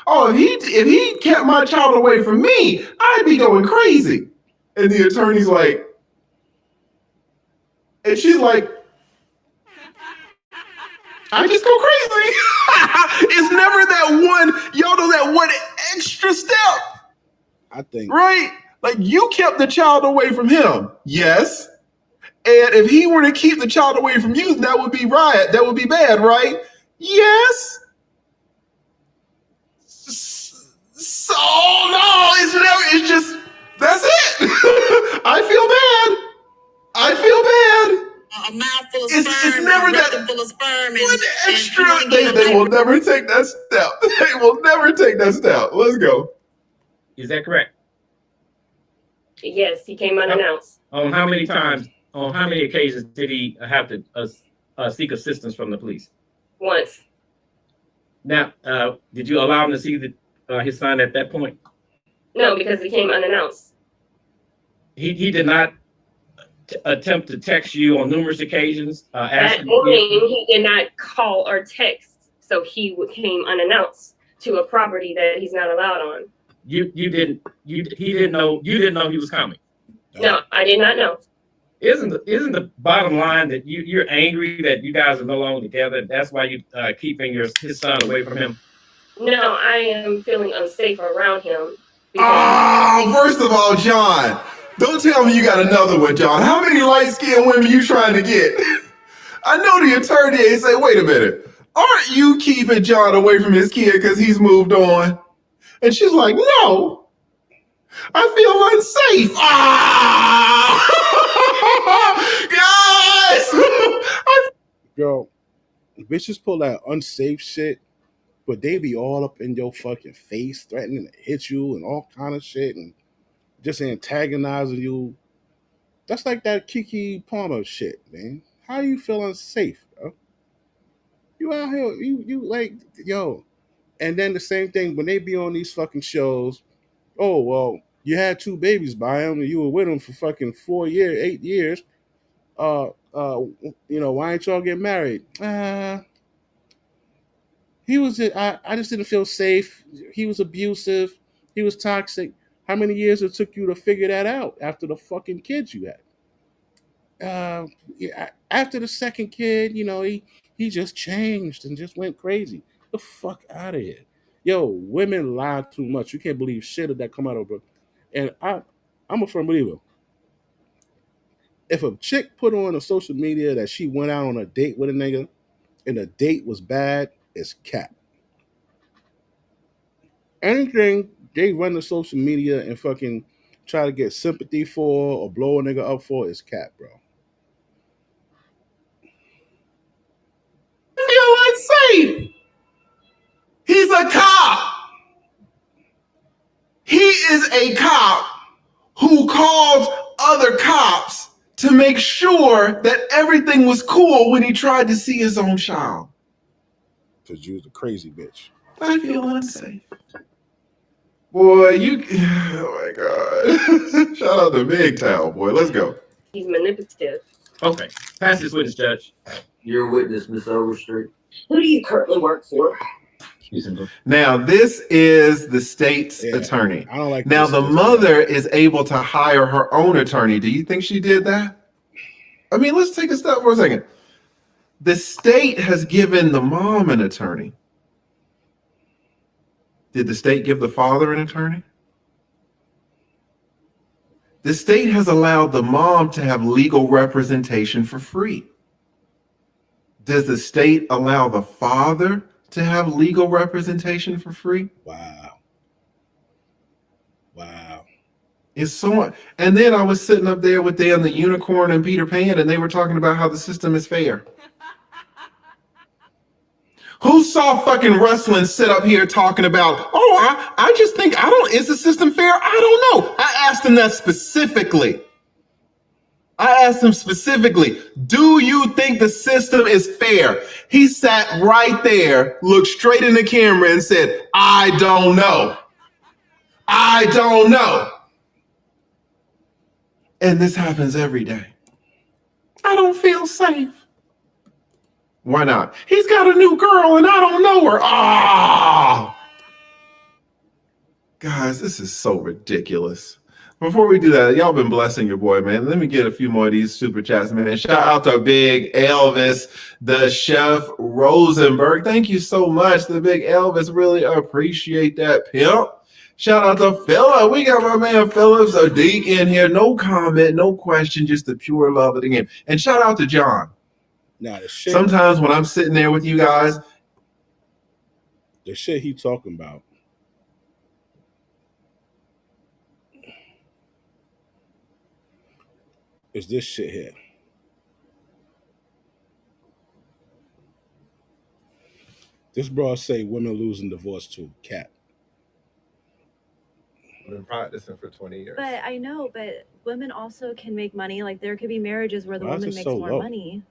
Oh, if he kept my child away from me, I'd be going crazy. And the attorney's like, and she's like, I just go crazy. It's never that one, y'all know that one extra step. I think. Right? Like you kept the child away from him. Yes. And if he were to keep the child away from you, that would be riot. That would be bad, right? Yes. So no, it's just, that's it. I feel bad. A mouthful of sperm, it's never that full of sperm one extra. They will never take that step. They will never take that step. Let's go. Is that correct? Yes, he came unannounced. On how many times? On how many occasions did he have to seek assistance from the police? Once. Now, did you allow him to see his son at that point? No, because he came unannounced. He did not attempt to text you on numerous occasions. That morning, he did not call or text, so he came unannounced to a property that he's not allowed on. He didn't know he was coming. No, I did not know. Isn't the bottom line that you're angry that you guys are no longer together? That's why you keeping his son away from him? No, I am feeling unsafe around him. Oh, first of all, John, don't tell me you got another one, John. How many light-skinned women you trying to get? I know the attorney ain't say, wait a minute, aren't you keeping John away from his kid because he's moved on? And she's like, no, I feel unsafe. Ah! Guys! Girl, bitches pull that unsafe shit, but they be all up in your fucking face, threatening to hit you and all kind of shit and just antagonizing you. That's like that Keke Palmer shit, man. How you feel unsafe, bro? You out here, you like, yo. And then the same thing when they be on these fucking shows. Oh, well, you had 2 babies by him and you were with him for fucking 4 years, 8 years. Why ain't y'all get married? I just didn't feel safe. He was abusive. He was toxic. How many years it took you to figure that out after the fucking kids you had? After the second kid, he just changed and just went crazy. The fuck out of here. Yo, women lie too much. You can't believe shit that come out of her. And I'm a firm believer. If a chick put on a social media that she went out on a date with a nigga and the date was bad, it's cap. Anything they run to social media and fucking try to get sympathy for or blow a nigga up for is cap, bro. I feel unsafe. He's a cop. He is a cop who called other cops to make sure that everything was cool when he tried to see his own child. Because you was a crazy bitch. I feel unsafe. Boy, oh my God. Shout out to Big Town, boy. Let's go. He's manipulative. Okay. Pass this witness, Judge. You're a witness, Miss Overstreet. Who do you currently work for? Now, this is the state's attorney. I don't like now, the mother is able to hire her own attorney. Do you think she did that? I mean, let's take a step for a second. The state has given the mom an attorney. Did the state give the father an attorney? The state has allowed the mom to have legal representation for free. Does the state allow the father to have legal representation for free? Wow. It's so much. And then I was sitting up there with Dan the Unicorn and Peter Pan, and they were talking about how the system is fair. Who saw fucking wrestling sit up here talking about, I just think, is the system fair? I don't know. I asked him that specifically. Do you think the system is fair? He sat right there, looked straight in the camera and said, I don't know. And this happens every day. I don't feel safe. Why not? He's got a new girl and I don't know her. Guys, this is so ridiculous. Before we do that, y'all been blessing your boy, man. Let me get a few more of these super chats, man. Shout out to Big Elvis, the Chef Rosenberg. Thank you so much, the Big Elvis. Really appreciate that, pimp. Shout out to Philip. We got my man Phillips, a D in here. No comment, no question, just the pure love of the game. And shout out to John. Now the shit. Sometimes when I'm sitting there with you guys, the shit he talking about. Is this shit here? This bro say women losing divorce to cat. I've been practicing for 20 years. But I know, but women also can make money. Like there could be marriages where the woman makes more money.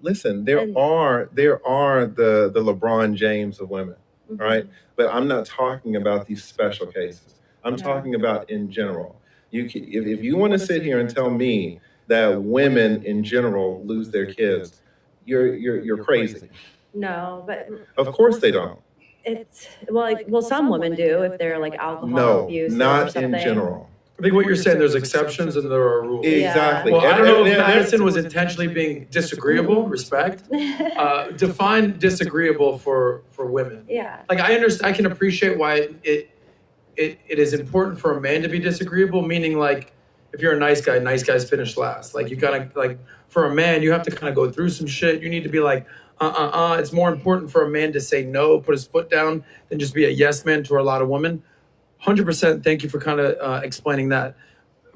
Listen, there are the LeBron James of women, right? But I'm not talking about these special cases. I'm talking about in general. If you want to sit here and tell me that women in general lose their kids, you're crazy. No, but Of course they don't. it's well, some women do if they're like alcohol abuse not or something. in general. I think what you're saying, there's exceptions and there are rules. Exactly. Well, I don't know if Madison was intentionally being disagreeable, respect. Define disagreeable for women. Yeah. Like I understand, I can appreciate why it is important for a man to be disagreeable, meaning like if you're a nice guys finish last. Like you gotta, like for a man, you have to kind of go through some shit. You need to be like, It's more important for a man to say no, put his foot down, than just be a yes man to a lot of women. 100%. Thank you for kind of explaining that.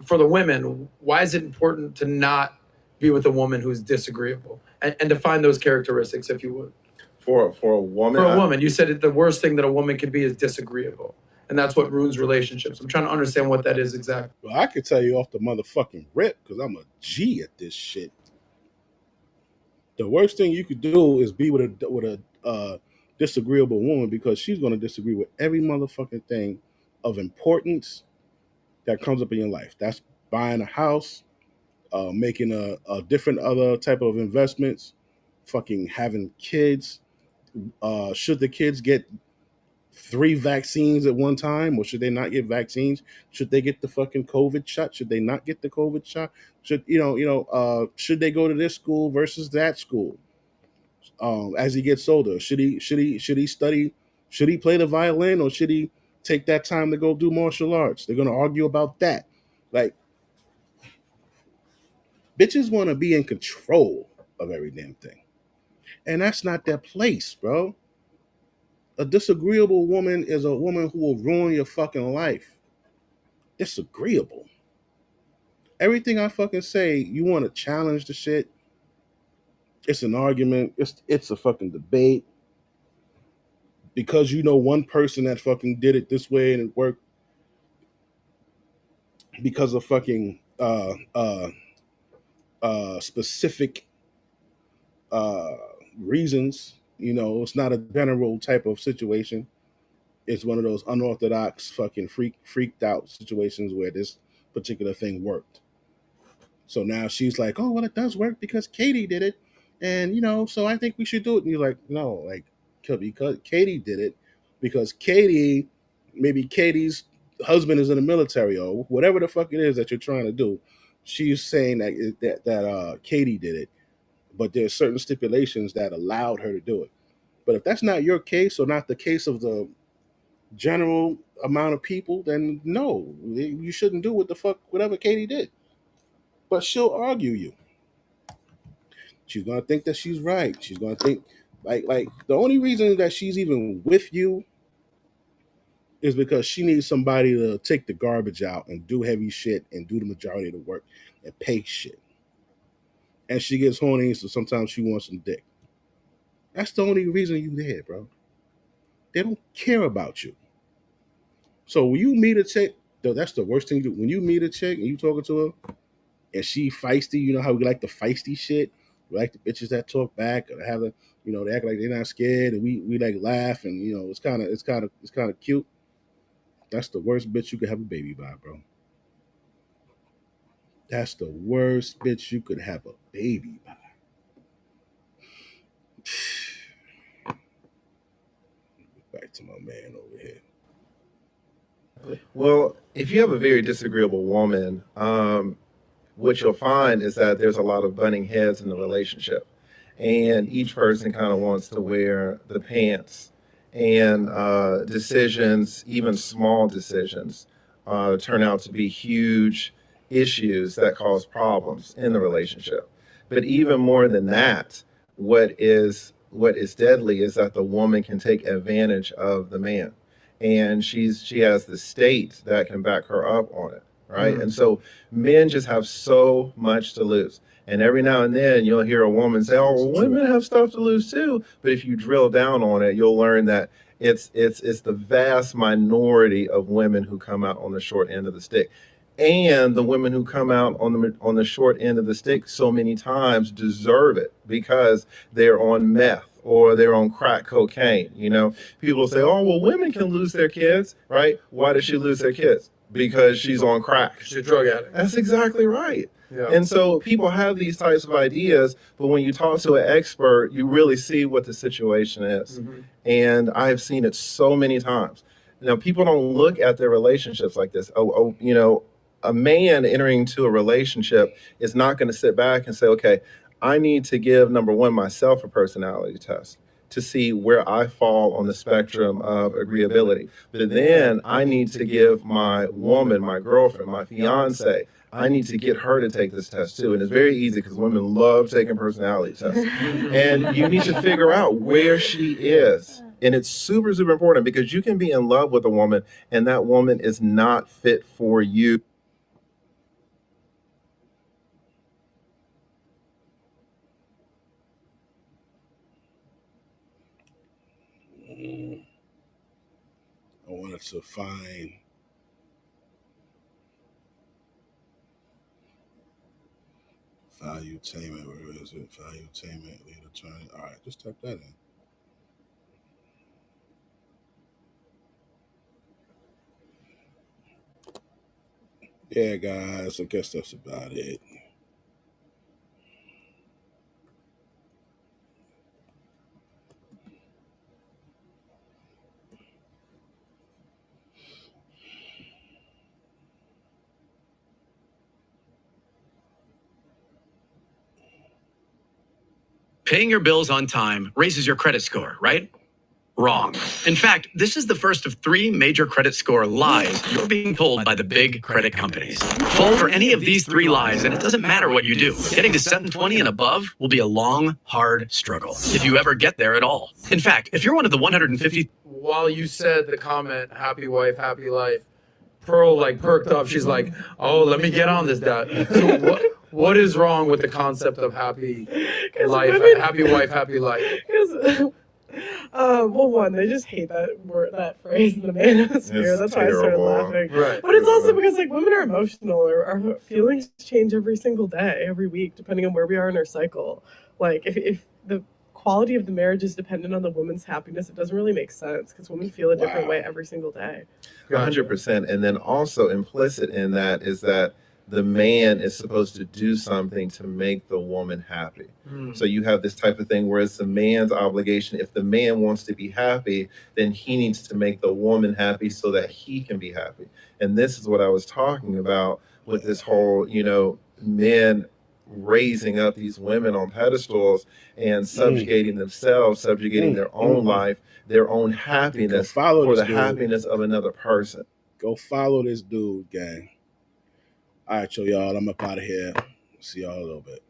For the women, why is it important to not be with a woman who's disagreeable, and define those characteristics, if you would? For a woman. For a woman, you said the worst thing that a woman can be is disagreeable, and that's what ruins relationships. I'm trying to understand what that is exactly. Well, I can tell you off the motherfucking rip because I'm a G at this shit. The worst thing you could do is be with a disagreeable woman because she's going to disagree with every motherfucking thing of importance that comes up in your life. That's buying a house, making a different other type of investments, fucking having kids. Should the kids get 3 vaccines at one time, or should they not get vaccines? Should they get the fucking COVID shot? Should they not get the COVID shot? Should should they go to this school versus that school? As he gets older, should he study? Should he play the violin, or should he take that time to go do martial arts? They're gonna argue about that. Like, bitches want to be in control of every damn thing, and that's not their place, bro. A disagreeable woman is a woman who will ruin your fucking life. Disagreeable. Everything I fucking say, you want to challenge the shit. It's an argument. It's a fucking debate. Because you know one person that fucking did it this way and it worked because of fucking specific reasons. You know, it's not a general type of situation. It's one of those unorthodox fucking freaked out situations where this particular thing worked. So now she's like, oh, well, it does work because Katie did it. And, so I think we should do it. And you're like, no, like, because Katie did it, because maybe Katie's husband is in the military or whatever the fuck it is that you're trying to do. She's saying that Katie did it, but there's certain stipulations that allowed her to do it. But if that's not your case or not the case of the general amount of people, then no, you shouldn't do what the fuck, whatever Katie did. But she'll argue you. She's gonna think that she's right. She's gonna think like the only reason that she's even with you is because she needs somebody to take the garbage out and do heavy shit and do the majority of the work and pay shit. And she gets horny, so sometimes she wants some dick. That's the only reason you there, bro. They don't care about you. So when you meet a chick, that's the worst thing you do. When you meet a chick and you talking to her and she feisty, you know how we like the feisty shit? We like the bitches that talk back or have they act like they're not scared and we like laugh and it's kind of cute. That's the worst bitch you could have a baby by, bro. That's the worst bitch you could have a baby by. Back to my man over here. exactly? Well, if you have a very disagreeable woman, what you'll find is that there's a lot of butting heads in the relationship, and each person kind of wants to wear the pants, and decisions, even small decisions, turn out to be huge issues that cause problems in the relationship. But even more than that, what is deadly is that the woman can take advantage of the man, and she has the state that can back her up on it, right? And so men just have so much to lose. And every now and then you'll hear a woman say, "Oh, well, women have stuff to lose too." But if you drill down on it, you'll learn that it's the vast minority of women who come out on the short end of the stick. And the women who come out on the short end of the stick so many times deserve it because they're on meth or they're on crack cocaine. You know, people say, "Oh, well, women can lose their kids," right? Why does she lose their kids? Because she's on crack. She's a drug addict. That's exactly right. Yeah. And so people have these types of ideas, but when you talk to an expert, you really see what the situation is. Mhm. And I've seen it so many times. Now, people don't look at their relationships like this. A man entering into a relationship is not going to sit back and say, "Okay, I need to give, number one, myself a personality test to see where I fall on the spectrum of agreeability. But then I need to give my woman, my girlfriend, my fiance, I need to get her to take this test too." And it's very easy because women love taking personality tests. And you need to figure out where she is. And it's super, super important because you can be in love with a woman and that woman is not fit for you. I wanted to find valuetainment. Where is it? Valuetainment, lead attorney. All right, just type that in. Yeah, guys, I guess that's about it. Paying your bills on time raises your credit score, right? Wrong. In fact, this is the first of 3 major credit score lies you're being told by the big credit companies. Fall for any of these 3 lies, and it doesn't matter what you do. Getting to 720 and above will be a long, hard struggle, if you ever get there at all. In fact, if you're one of the 150... While you said the comment, happy wife, happy life, Pearl like perked up. She's like, "Oh, let me get on this, Dad." So what is wrong with the concept of happy life, happy wife, happy life? Well, one, they just hate that word, that phrase in the manosphere. It's That's why I started terrible. laughing. Right. But it's also because like women are emotional, or our feelings change every single day, every week, depending on where we are in our cycle. Like if the quality of the marriage is dependent on the woman's happiness, it doesn't really make sense because women feel a different way every single day. 100%. And then also implicit in that is that the man is supposed to do something to make the woman happy. So you have this type of thing where it's the man's obligation. If the man wants to be happy, then he needs to make the woman happy so that he can be happy. And this is what I was talking about with this whole, men raising up these women on pedestals and subjugating themselves, subjugating their own life, their own happiness for the happiness of another person. Go follow this dude, gang. All right, y'all. I'm up out of here. See y'all in a little bit.